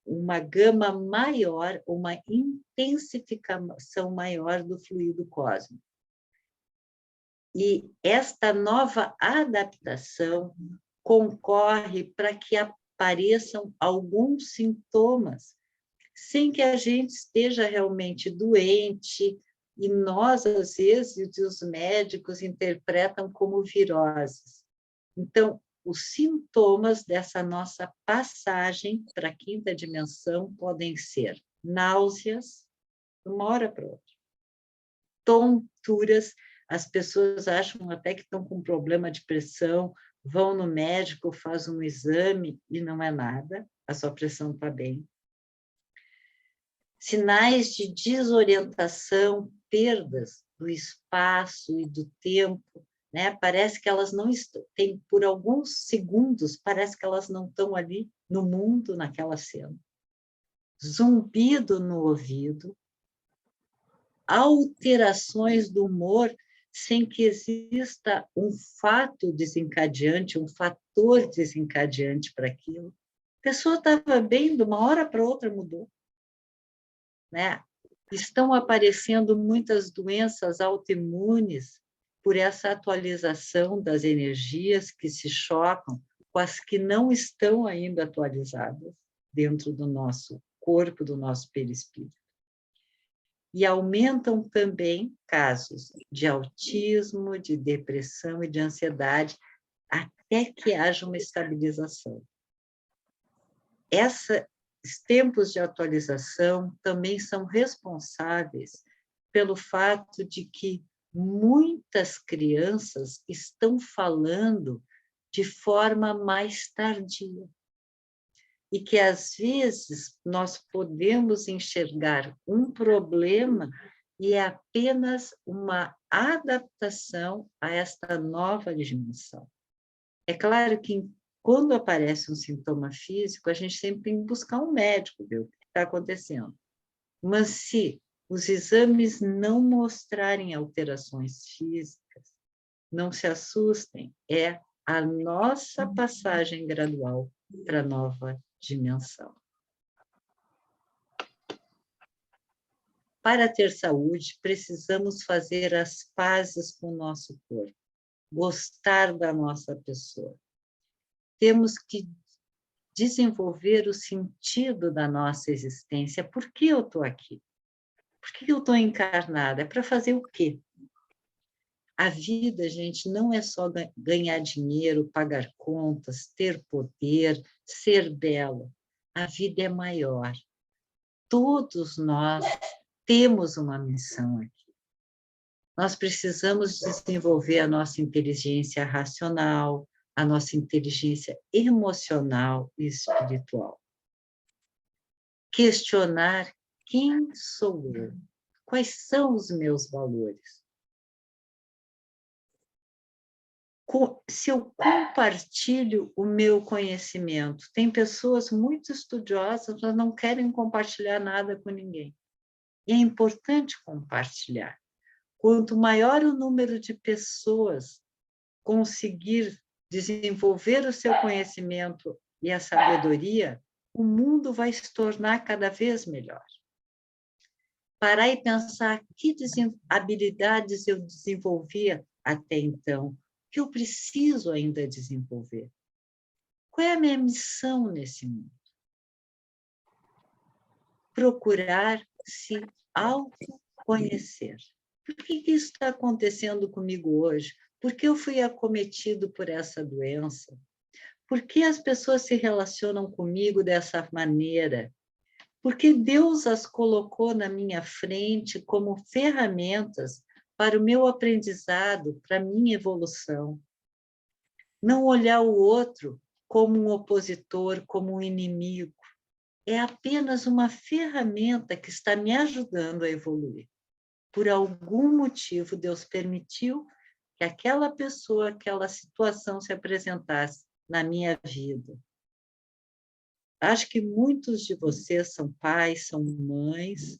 uma gama maior, uma intensificação maior do fluido cósmico. E esta nova adaptação concorre para que apareçam alguns sintomas, sem que a gente esteja realmente doente, e nós, às vezes, os médicos interpretam como viroses. Então, os sintomas dessa nossa passagem para a quinta dimensão podem ser náuseas, de uma hora para outra, tonturas, as pessoas acham até que estão com problema de pressão, vão no médico, faz um exame e não é nada, a sua pressão está bem. Sinais de desorientação, perdas do espaço e do tempo, né? Parece que elas não estão, por alguns segundos, parece que elas não estão ali no mundo, naquela cena. Zumbido no ouvido, alterações do humor sem que exista um fato desencadeante, um fator desencadeante para aquilo. A pessoa estava bem, de uma hora para outra mudou. Né? Estão aparecendo muitas doenças autoimunes por essa atualização das energias que se chocam com as que não estão ainda atualizadas dentro do nosso corpo, do nosso perispírito. E aumentam também casos de autismo, de depressão e de ansiedade, até que haja uma estabilização. Esses tempos de atualização também são responsáveis pelo fato de que muitas crianças estão falando de forma mais tardia. E que, às vezes, nós podemos enxergar um problema e é apenas uma adaptação a esta nova dimensão. É claro que, quando aparece um sintoma físico, a gente sempre tem que buscar um médico, ver o que está acontecendo. Mas se os exames não mostrarem alterações físicas, não se assustem, é a nossa passagem gradual para a nova dimensão. Para ter saúde, precisamos fazer as pazes com o nosso corpo, gostar da nossa pessoa. Temos que desenvolver o sentido da nossa existência. Por que eu estou aqui? Por que eu estou encarnada? É para fazer o quê? A vida, gente, não é só ganhar dinheiro, pagar contas, ter poder, ser bela. A vida é maior. Todos nós temos uma missão aqui. Nós precisamos desenvolver a nossa inteligência racional, a nossa inteligência emocional e espiritual. Questionar quem sou eu? Quais são os meus valores? Se eu compartilho o meu conhecimento, tem pessoas muito estudiosas, mas não querem compartilhar nada com ninguém. E é importante compartilhar. Quanto maior o número de pessoas conseguir desenvolver o seu conhecimento e a sabedoria, o mundo vai se tornar cada vez melhor. Parar e pensar que habilidades eu desenvolvia até então, que eu preciso ainda desenvolver. Qual é a minha missão nesse mundo? Procurar se autoconhecer. Por que isso está acontecendo comigo hoje? Por que eu fui acometido por essa doença? Por que as pessoas se relacionam comigo dessa maneira? Porque Deus as colocou na minha frente como ferramentas para o meu aprendizado, para a minha evolução. Não olhar o outro como um opositor, como um inimigo. É apenas uma ferramenta que está me ajudando a evoluir. Por algum motivo, Deus permitiu que aquela pessoa, aquela situação se apresentasse na minha vida. Acho que muitos de vocês são pais, são mães,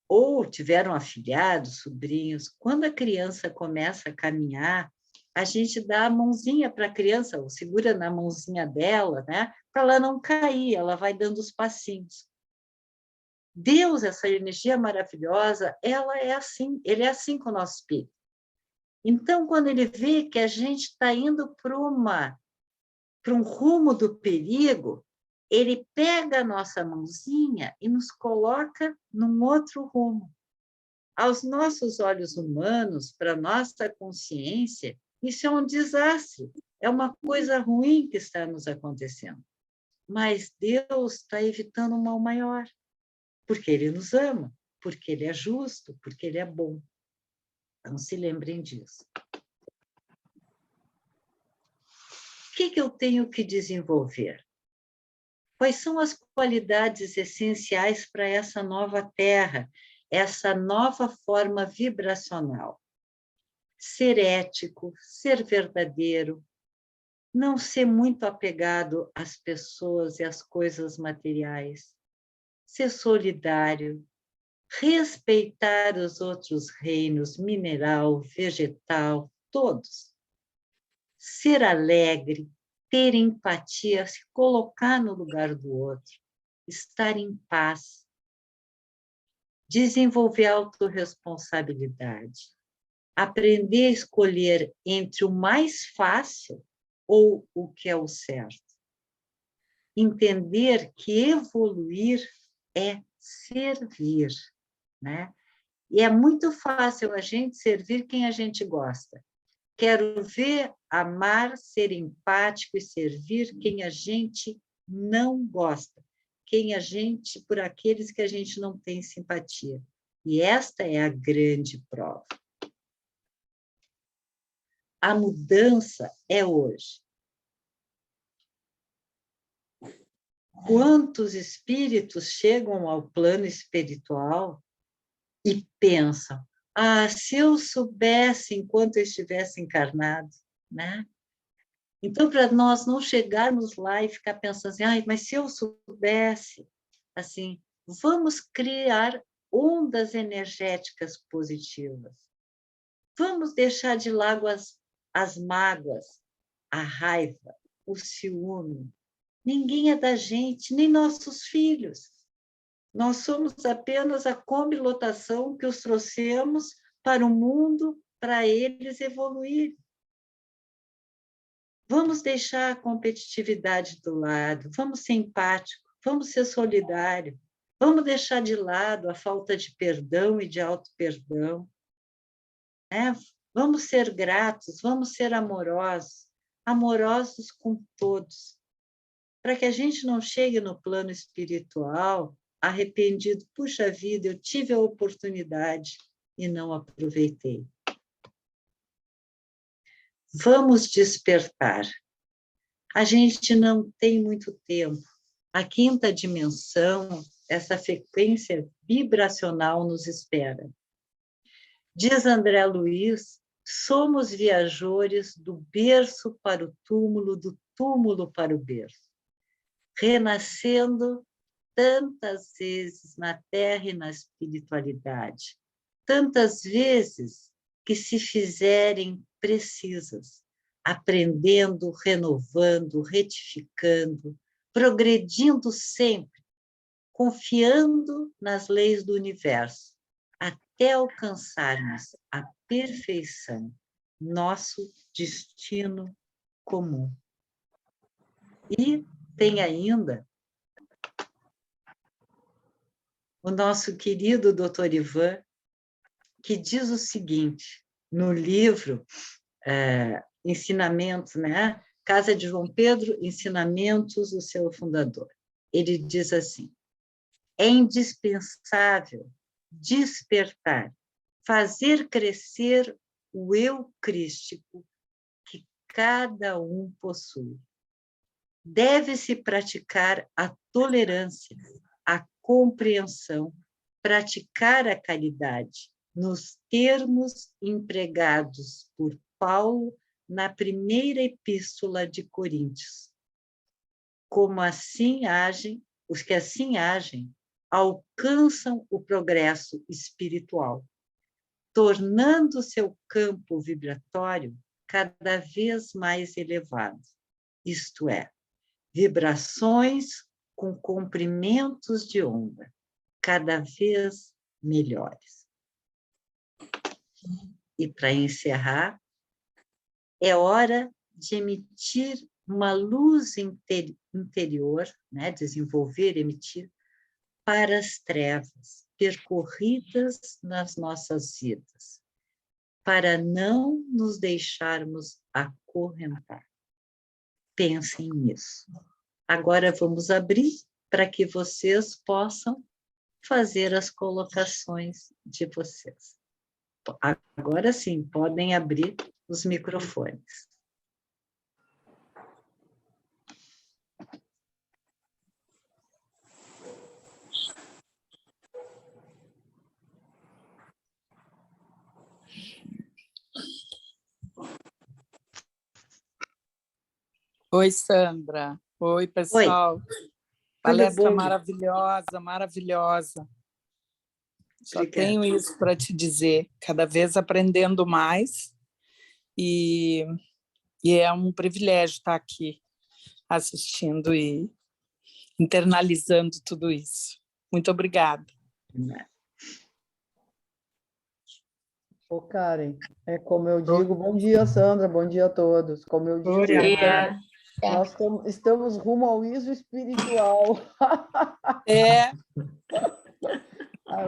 ou tiveram afilhados, sobrinhos. Quando a criança começa a caminhar, a gente dá a mãozinha para a criança, ou segura na mãozinha dela, né? Para ela não cair, ela vai dando os passinhos. Deus, essa energia maravilhosa, ela é assim, ele é assim com o nosso espírito. Então, quando ele vê que a gente está indo para um rumo do perigo, ele pega a nossa mãozinha e nos coloca num outro rumo. Aos nossos olhos humanos, para nossa consciência, isso é um desastre, é uma coisa ruim que está nos acontecendo. Mas Deus está evitando um mal maior, porque Ele nos ama, porque Ele é justo, porque Ele é bom. Então, se lembrem disso. O que eu tenho que desenvolver? Quais são as qualidades essenciais para essa nova terra, essa nova forma vibracional? Ser ético, ser verdadeiro, não ser muito apegado às pessoas e às coisas materiais, ser solidário, respeitar os outros reinos, mineral, vegetal, todos. Ser alegre, ter empatia, se colocar no lugar do outro, estar em paz, desenvolver autorresponsabilidade, aprender a escolher entre o mais fácil ou o que é o certo. Entender que evoluir é servir, né? E é muito fácil a gente servir quem a gente gosta. Quero ver, amar, ser empático e servir quem a gente não gosta, por aqueles que a gente não tem simpatia. E esta é a grande prova. A mudança é hoje. Quantos espíritos chegam ao plano espiritual e pensam: se eu soubesse enquanto eu estivesse encarnado, né? Então, para nós não chegarmos lá e ficar pensando assim, mas se eu soubesse, assim, vamos criar ondas energéticas positivas. Vamos deixar de lado as mágoas, a raiva, o ciúme. Ninguém é da gente, nem nossos filhos. Nós somos apenas a comilotação que os trouxemos para o mundo, para eles evoluir. Vamos deixar a competitividade do lado, vamos ser empático, vamos ser solidário, vamos deixar de lado a falta de perdão e de auto-perdão. Né? Vamos ser gratos, vamos ser amorosos, amorosos com todos, para que a gente não chegue no plano espiritual arrependido, puxa vida, eu tive a oportunidade e não aproveitei. Vamos despertar. A gente não tem muito tempo. A quinta dimensão, essa frequência vibracional nos espera. Diz André Luiz, somos viajores do berço para o túmulo, do túmulo para o berço, renascendo tantas vezes na Terra e na espiritualidade, tantas vezes que se fizerem precisas, aprendendo, renovando, retificando, progredindo sempre, confiando nas leis do universo, até alcançarmos a perfeição, nosso destino comum. E tem ainda o nosso querido Dr. Ivan, que diz o seguinte, no livro Ensinamentos, né? Casa de João Pedro, Ensinamentos do seu fundador. Ele diz assim: é indispensável despertar, fazer crescer o eu crístico que cada um possui. Deve-se praticar a tolerância, a compreensão, praticar a caridade, nos termos empregados por Paulo na primeira epístola de Coríntios. Como assim agem, os que assim agem alcançam o progresso espiritual, tornando seu campo vibratório cada vez mais elevado, isto é, vibrações com comprimentos de onda cada vez melhores. E para encerrar, é hora de emitir uma luz interior, né, desenvolver, emitir, para as trevas percorridas nas nossas vidas, para não nos deixarmos acorrentar. Pensem nisso. Agora vamos abrir para que vocês possam fazer as colocações de vocês. Agora sim, podem abrir os microfones. Oi, Sandra. Oi, pessoal. Oi, Palestra tudo bom? maravilhosa, maravilhosa. Só Obrigada. tenho isso para te dizer, cada vez aprendendo mais e é um privilégio estar aqui assistindo e internalizando tudo isso. Muito obrigada. Ô, Karen, é como eu digo, bom dia, Sandra, bom dia a todos. Como eu digo, nós estamos rumo ao ISO espiritual. É.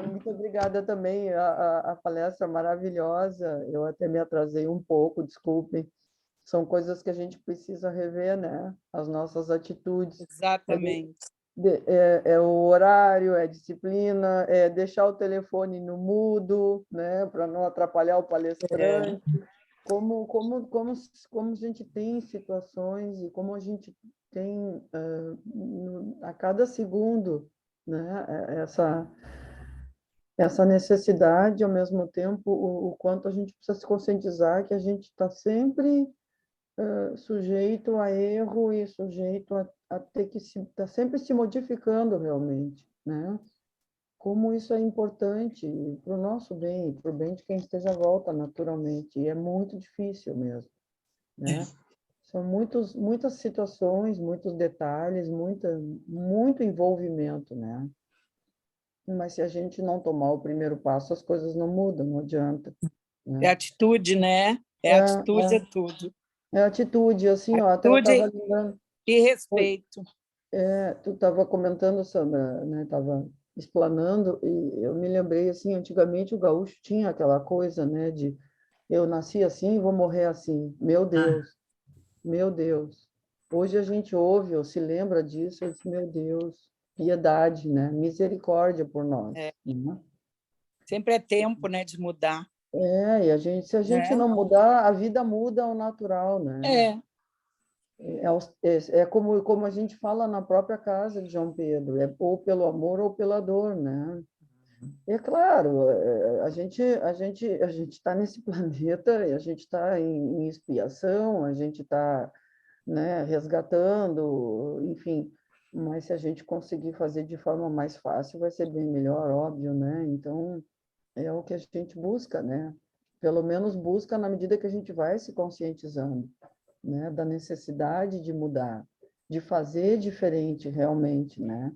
Muito obrigada também, a palestra maravilhosa. Eu até me atrasei um pouco, desculpem. São coisas que a gente precisa rever, né? As nossas atitudes. Exatamente. É o horário, é a disciplina, é deixar o telefone no mudo, né? Para não atrapalhar o palestrante. Como a gente tem situações e como a gente tem a cada segundo, né, essa necessidade, ao mesmo tempo, o quanto a gente precisa se conscientizar que a gente está sempre sujeito a erro e sujeito a ter que tá sempre se modificando realmente, né? Como isso é importante para o nosso bem, para o bem de quem esteja à volta, naturalmente. E é muito difícil mesmo, né? São muitas situações, muitos detalhes, muito envolvimento, né? Mas se a gente não tomar o primeiro passo, as coisas não mudam, não adianta. Né? É atitude, né? Atitude, é tudo. É atitude, assim, ó, até eu Atitude estava lembrando... e respeito. Tu estava comentando, Sandra, né? Estava explanando, e eu me lembrei, assim, antigamente o gaúcho tinha aquela coisa, né, de eu nasci assim, vou morrer assim. Meu Deus, meu Deus. Hoje a gente ouve ou se lembra disso, eu disse, meu Deus, piedade, né? Misericórdia por nós. É. Né? Sempre é tempo, né, de mudar. E se a gente não mudar, a vida muda ao natural, né? É como a gente fala na própria casa de João Pedro, é ou pelo amor ou pela dor, né? É claro, a gente está nesse planeta e a gente está em expiação, a gente está, né, resgatando, enfim, mas se a gente conseguir fazer de forma mais fácil, vai ser bem melhor, óbvio, né? Então, é o que a gente busca, né? Pelo menos busca na medida que a gente vai se conscientizando, né, da necessidade de mudar. de fazer diferente realmente, né?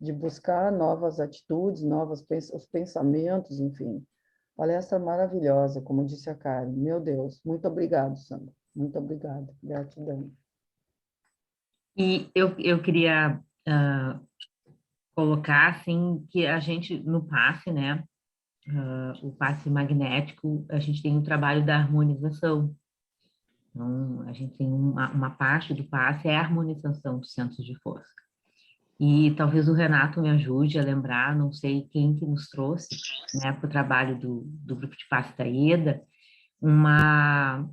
De buscar novas atitudes, os pensamentos, enfim. Palestra maravilhosa, como disse a Karen. Meu Deus, muito obrigado, Sandra. Muito obrigada. Gratidão. E eu queria colocar, assim, que a gente, no passe, né, o passe magnético, a gente tem o trabalho da harmonização. Então, a gente tem uma parte do passe é a harmonização dos centros de força. E talvez o Renato me ajude a lembrar, não sei quem que nos trouxe, né, para o trabalho do grupo de passe da IEDA, umas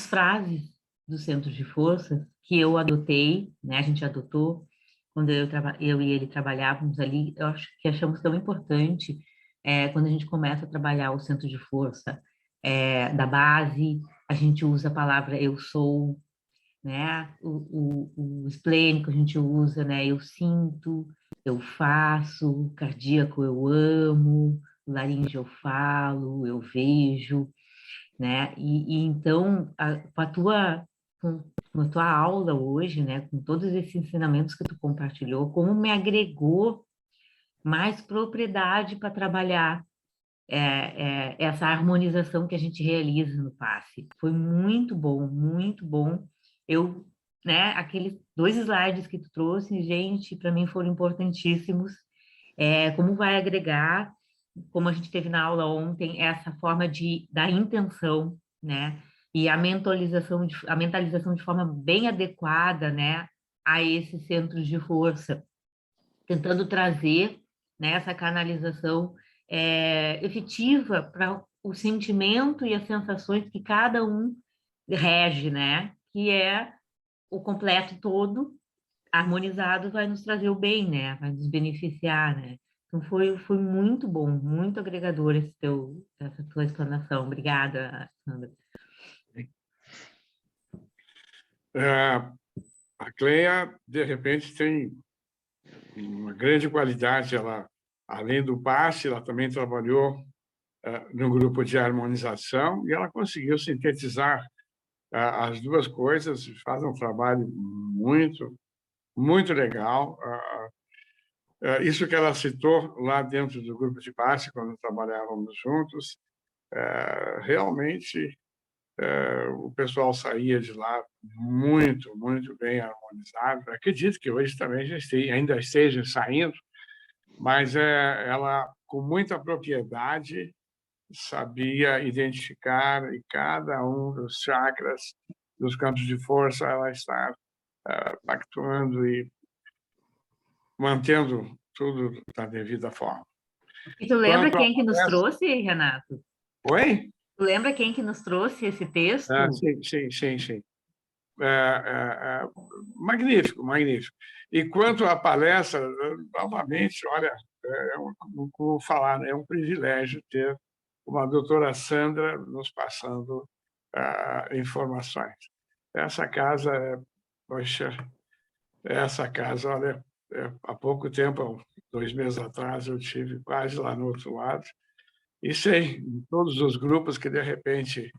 frases do centro de força que eu adotei, né, a gente adotou, quando eu e ele trabalhávamos ali, eu acho que achamos tão importante quando a gente começa a trabalhar o centro de força da base, a gente usa a palavra eu sou, né? O esplênico a gente usa, né? Eu sinto, eu faço, o cardíaco eu amo, o laríngeo eu falo, eu vejo, né? E então, com a tua aula hoje, né? Com todos esses ensinamentos que tu compartilhou, como me agregou mais propriedade para trabalhar essa harmonização que a gente realiza no passe. Foi muito bom, muito bom. Eu, né, aqueles 2 slides que tu trouxe, gente, para mim foram importantíssimos. Como vai agregar, como a gente teve na aula ontem, essa forma da intenção, né? E a mentalização de forma bem adequada, né, a esses centros de força, tentando trazer, né, essa canalização efetiva para o sentimento e as sensações que cada um rege, né? Que é o completo todo harmonizado vai nos trazer o bem, né? Vai nos beneficiar, né? Então foi muito bom, muito agregador essa tua explanação. Obrigada, Sandra. A Cleia, de repente, tem uma grande qualidade. Ela, além do passe, ela também trabalhou no grupo de harmonização e ela conseguiu sintetizar as duas coisas, faz um trabalho muito, muito legal. Isso que ela citou lá dentro do grupo de passe, quando trabalhávamos juntos, realmente o pessoal saía de lá muito, muito bem harmonizado. Acredito que hoje também ainda esteja saindo, mas ela, com muita propriedade, sabia identificar em cada um dos chakras, dos campos de força, ela está pactuando e mantendo tudo da devida forma. E tu lembra Quanto quem que nos palestra... trouxe, Renato? Oi? Tu lembra quem que nos trouxe esse texto? Sim. Magnífico, magnífico. E quanto à palestra, novamente, olha, como vou falar, né, é um privilégio ter uma doutora Sandra nos passando informações. Essa casa, poxa, olha, há pouco tempo, 2 meses atrás, eu tive quase lá no outro lado, e sei, em todos os grupos que, de repente,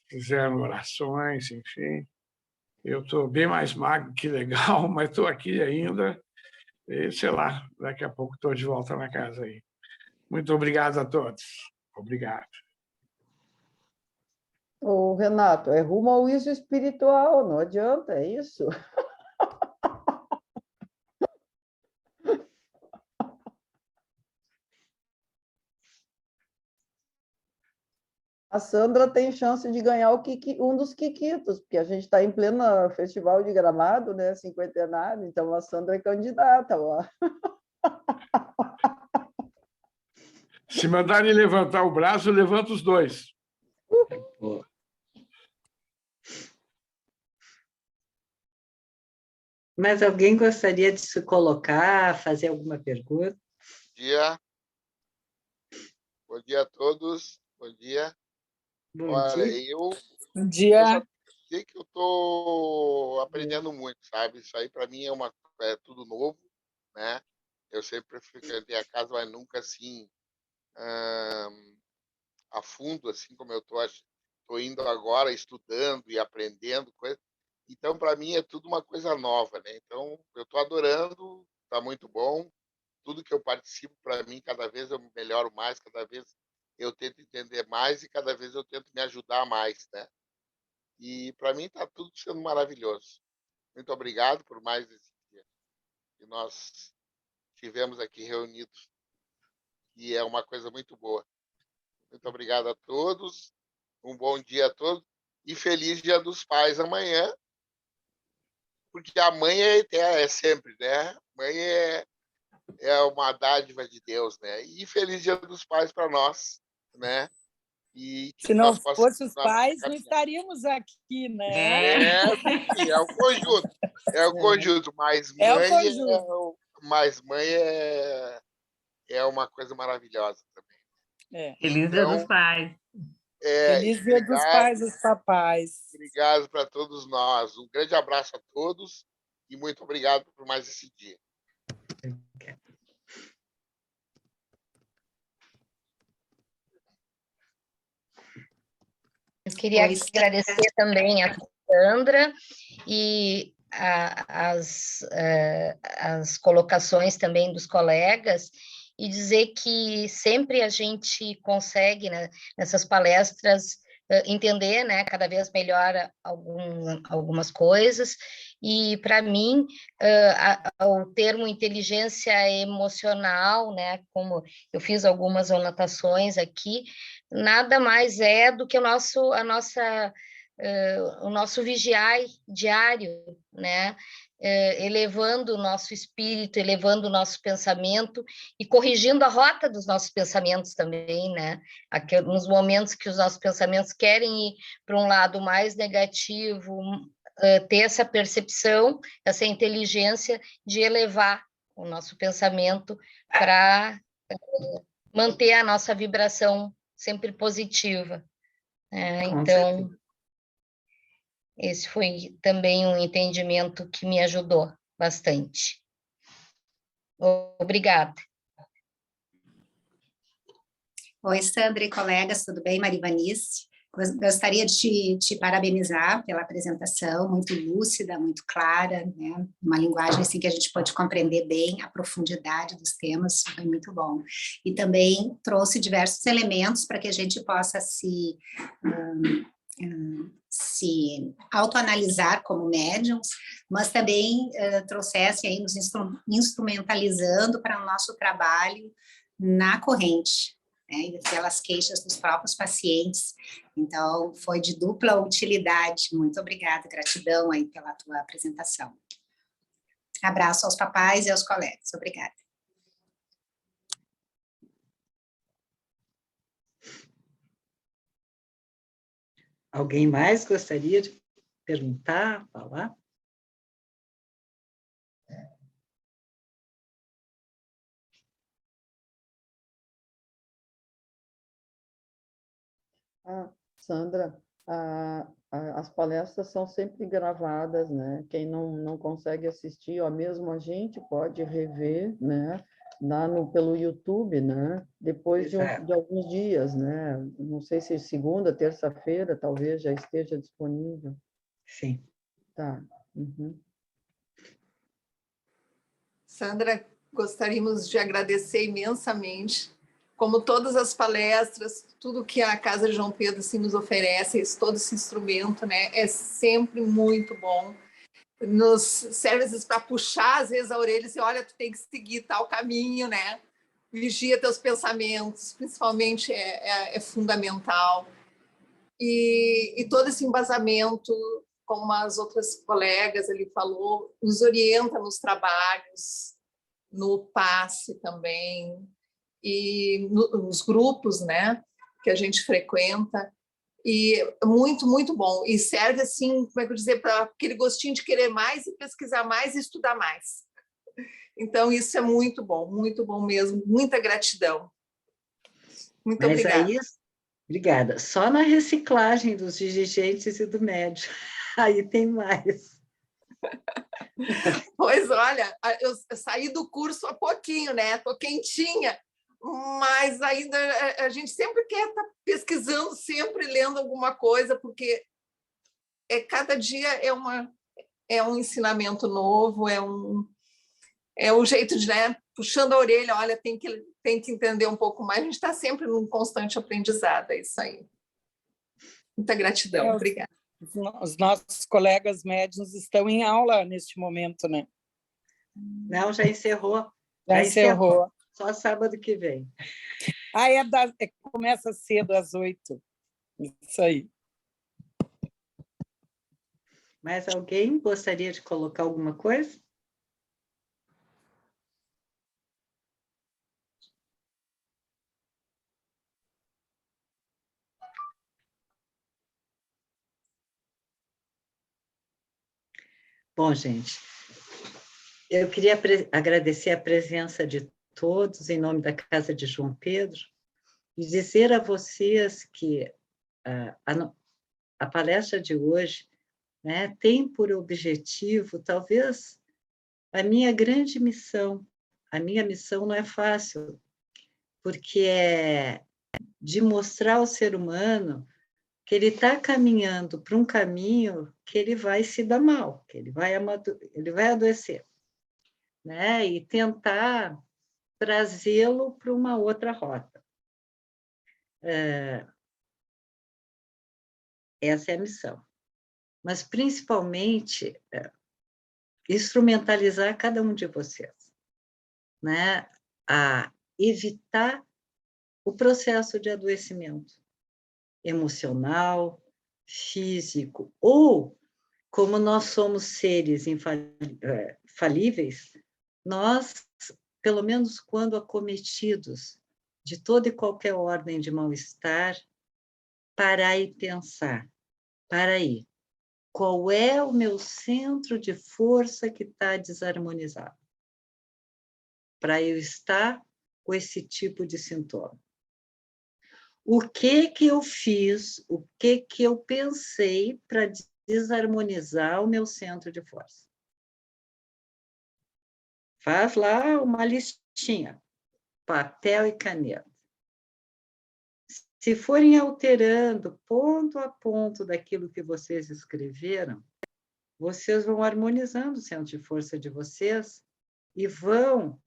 fizeram orações, enfim. Eu estou bem mais magro que legal, mas estou aqui ainda. E, sei lá, daqui a pouco estou de volta na casa aí. Muito obrigado a todos. Obrigado. Ô, Renato, é rumo ao isso espiritual, não adianta, é isso. A Sandra tem chance de ganhar um dos Quiquitos, porque a gente está em pleno festival de Gramado, né, cinquentenário, então a Sandra é candidata lá. Se mandarem levantar o braço, levanta os dois. Mas alguém gostaria de se colocar, fazer alguma pergunta? Bom dia a todos. Bom dia. Bom dia. Bom Eu dia. só sei que eu estou aprendendo muito, sabe? Isso aí para mim é tudo novo, né? Eu sempre frequentei a casa, mas nunca assim a fundo, assim como eu estou indo agora, estudando e aprendendo coisas. Então, para mim, é tudo uma coisa nova, né? Então, eu estou adorando, está muito bom. Tudo que eu participo, para mim, cada vez eu melhoro mais, cada vez eu tento entender mais e cada vez eu tento me ajudar mais, né? E para mim está tudo sendo maravilhoso. Muito obrigado por mais esse dia que nós tivemos aqui reunidos, e é uma coisa muito boa. Muito obrigado a todos, um bom dia a todos e feliz Dia dos Pais amanhã, porque a mãe é sempre, né? Mãe é uma dádiva de Deus, né? E feliz Dia dos Pais para nós, né? E que Se não nós possamos fossem os pais, não estaríamos aqui, né? é o conjunto. É o conjunto, mas É o mãe conjunto. mas mãe é uma coisa maravilhosa também. É. Feliz Dia dos Então, Pais. Feliz Dia dos Pais e dos Papais. obrigado para todos nós. Um grande abraço a todos e muito obrigado por mais esse dia. Eu queria agradecer também a Sandra e as colocações também dos colegas e dizer que sempre a gente consegue, né, nessas palestras, entender, né, cada vez melhor algumas coisas, e para mim o termo inteligência emocional, né, como eu fiz algumas anotações aqui, nada mais é do que o nosso vigiar diário, né, elevando o nosso espírito, elevando o nosso pensamento e corrigindo a rota dos nossos pensamentos também, né? Nos momentos que os nossos pensamentos querem ir para um lado mais negativo, ter essa percepção, essa inteligência de elevar o nosso pensamento para manter a nossa vibração sempre positiva. Então, esse foi também um entendimento que me ajudou bastante. Obrigada. Oi, Sandra e colegas, tudo bem? Marivanice. Gostaria de te parabenizar pela apresentação, muito lúcida, muito clara, né? Uma linguagem assim que a gente pode compreender bem a profundidade dos temas, foi muito bom. E também trouxe diversos elementos para que a gente possa se autoanalisar como médiums, mas também trouxesse aí nos instrumentalizando para o nosso trabalho na corrente, né, e pelas queixas dos próprios pacientes. Então, foi de dupla utilidade. Muito obrigada, gratidão aí pela tua apresentação. Abraço aos papais e aos colegas. Obrigada. Alguém mais gostaria de perguntar, falar? Sandra, as palestras são sempre gravadas, né? Quem não consegue assistir, ou mesmo a gente pode rever, né? Pelo YouTube, né? Depois de alguns dias, né? Não sei se segunda, terça-feira, talvez já esteja disponível. Sim. Tá. Uhum. Sandra, gostaríamos de agradecer imensamente, como todas as palestras, tudo que a Casa de João Pedro assim, nos oferece, todo esse instrumento, né, é sempre muito bom. Nos serve às vezes para puxar às vezes a orelha e dizer, olha, tu tem que seguir tal caminho, né? Vigia teus pensamentos, principalmente é fundamental. E todo esse embasamento, como as outras colegas ali falou, nos orienta nos trabalhos, no passe também, e nos grupos, né, que a gente frequenta, e muito, muito bom. E serve, assim, como é que eu dizer, para aquele gostinho de querer mais e pesquisar mais e estudar mais. Então, isso é muito bom mesmo. Muita gratidão. Muito obrigada. Aí, obrigada. Só na reciclagem dos dirigentes e do médio. Aí tem mais. Pois, olha, eu saí do curso há pouquinho, né? Estou quentinha, mas ainda a gente sempre quer estar pesquisando, sempre lendo alguma coisa, porque cada dia é uma é um ensinamento novo, é o jeito de, né, puxando a orelha, olha, tem que entender um pouco mais, a gente está sempre num constante aprendizado, é isso aí. Muita gratidão, obrigada. Os nossos colegas médiuns estão em aula neste momento, né? Não, já encerrou. Já encerrou. Só sábado que vem. Começa cedo, às 8. Isso aí. Mais alguém gostaria de colocar alguma coisa? Bom, gente, eu queria agradecer a presença de todos em nome da Casa de João Pedro e dizer a vocês que a palestra de hoje, né, tem por objetivo, talvez, a minha grande missão. A minha missão não é fácil, porque é de mostrar ao ser humano que ele está caminhando para um caminho que ele vai se dar mal, que ele vai adoecer, né? E tentar trazê-lo para uma outra rota. Essa é a missão. Mas, principalmente, instrumentalizar cada um de vocês, né? A evitar o processo de adoecimento emocional, físico, ou, como nós somos seres falíveis, nós, pelo menos quando acometidos de toda e qualquer ordem de mal-estar, parar e pensar, para aí, qual é o meu centro de força que está desarmonizado? Para eu estar com esse tipo de sintoma. O que eu fiz, o que eu pensei para desarmonizar o meu centro de força? Faz lá uma listinha, papel e caneta. Se forem alterando ponto a ponto daquilo que vocês escreveram, vocês vão harmonizando o centro de força de vocês e vão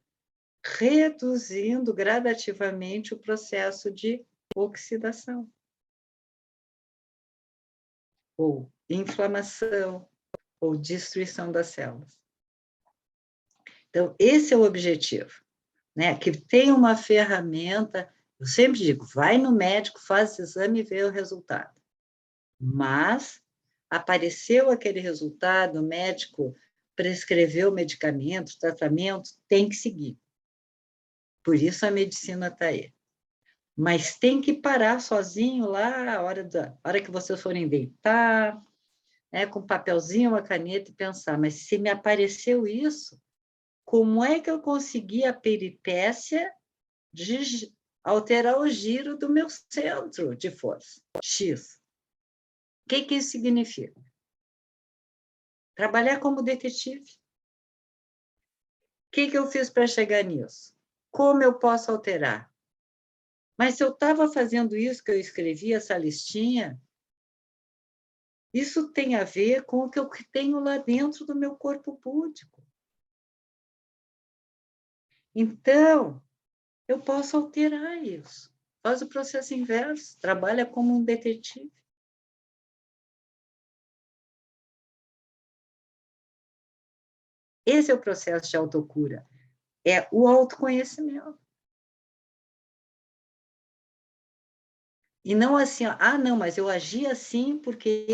reduzindo gradativamente o processo de oxidação, ou inflamação, ou destruição das células. Então, esse é o objetivo, né? Que tem uma ferramenta, eu sempre digo, vai no médico, faz o exame e vê o resultado. Mas, apareceu aquele resultado, o médico prescreveu o medicamento, tratamento, tem que seguir. Por isso a medicina está aí. Mas tem que parar sozinho lá, a hora que vocês forem deitar, né, com um papelzinho, uma caneta, e pensar, mas se me apareceu isso, como é que eu consegui a peripécia de alterar o giro do meu centro de força, X? O que isso significa? Trabalhar como detetive. O que eu fiz para chegar nisso? Como eu posso alterar? Mas se eu estava fazendo isso, que eu escrevi essa listinha, isso tem a ver com o que eu tenho lá dentro do meu corpo búdico. Então, eu posso alterar isso. Faz o processo inverso, trabalha como um detetive. Esse é o processo de autocura. É o autoconhecimento. E não assim, não, mas eu agi assim porque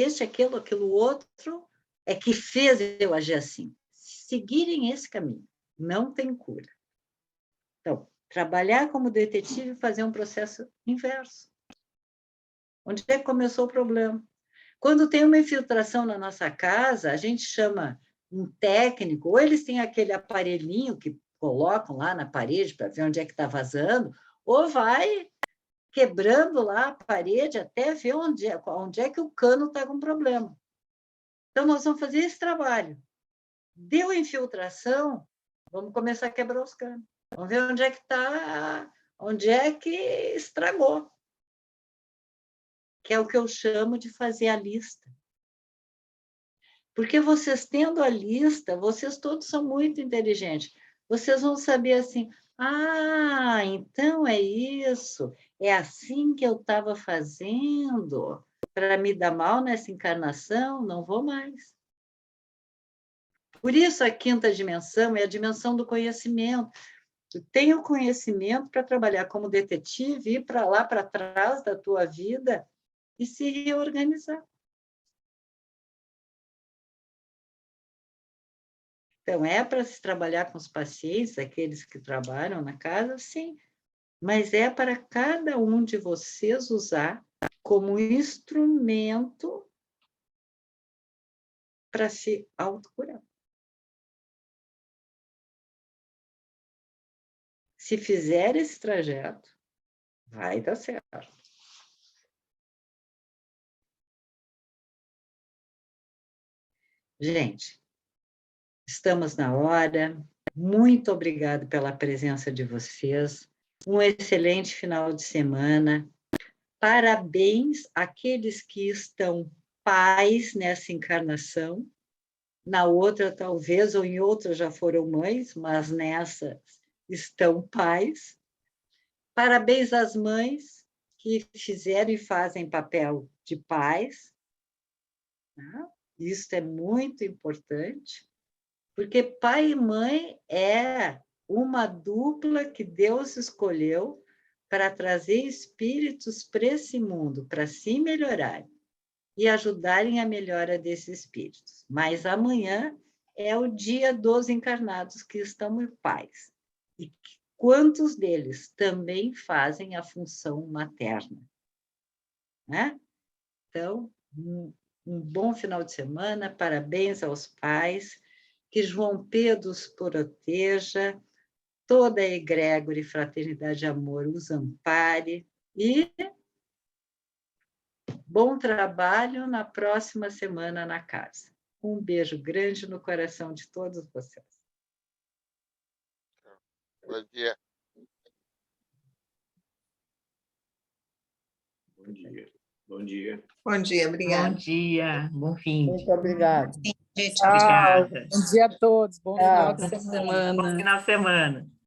aquilo outro é que fez eu agir assim. Seguirem esse caminho, não tem cura. Então, trabalhar como detetive e fazer um processo inverso. Onde é que começou o problema? Quando tem uma infiltração na nossa casa, a gente chama um técnico, ou eles têm aquele aparelhinho que colocam lá na parede para ver onde é que está vazando, ou vai quebrando lá a parede até ver onde é que o cano está com problema. Então, nós vamos fazer esse trabalho. Deu infiltração, vamos começar a quebrar os canos. Vamos ver onde é que está, onde é que estragou. Que é o que eu chamo de fazer a lista. Porque vocês tendo a lista, vocês todos são muito inteligentes. Vocês vão saber assim, ah, então é isso, é assim que eu estava fazendo para me dar mal nessa encarnação, não vou mais. Por isso a quinta dimensão é a dimensão do conhecimento. Tu tem o conhecimento para trabalhar como detetive, ir para lá, para trás da tua vida e se reorganizar. Então, é para se trabalhar com os pacientes, aqueles que trabalham na casa, sim, mas é para cada um de vocês usar como instrumento para se autocurar. Se fizer esse trajeto, vai dar certo. Gente, estamos na hora. Muito obrigada pela presença de vocês. Um excelente final de semana. Parabéns àqueles que estão pais nessa encarnação. Na outra, talvez, ou em outra já foram mães, mas nessa estão pais. Parabéns às mães que fizeram e fazem papel de pais. Isso é muito importante, porque pai e mãe é uma dupla que Deus escolheu para trazer espíritos para esse mundo, para se melhorarem e ajudarem a melhora desses espíritos. Mas amanhã é o dia dos encarnados que estão em paz. E quantos deles também fazem a função materna? Né? Então, um bom final de semana, parabéns aos pais, que João Pedro os proteja, toda a egrégora e fraternidade e amor os ampare e bom trabalho na próxima semana na casa. Um beijo grande no coração de todos vocês. Bom dia. Bom dia. Bom dia. Bom dia, obrigada. Bom dia, bom fim. Muito obrigado. Gente, Tchau. Obrigada. Bom dia a todos. Bom final Tchau. de semana. Bom final de semana.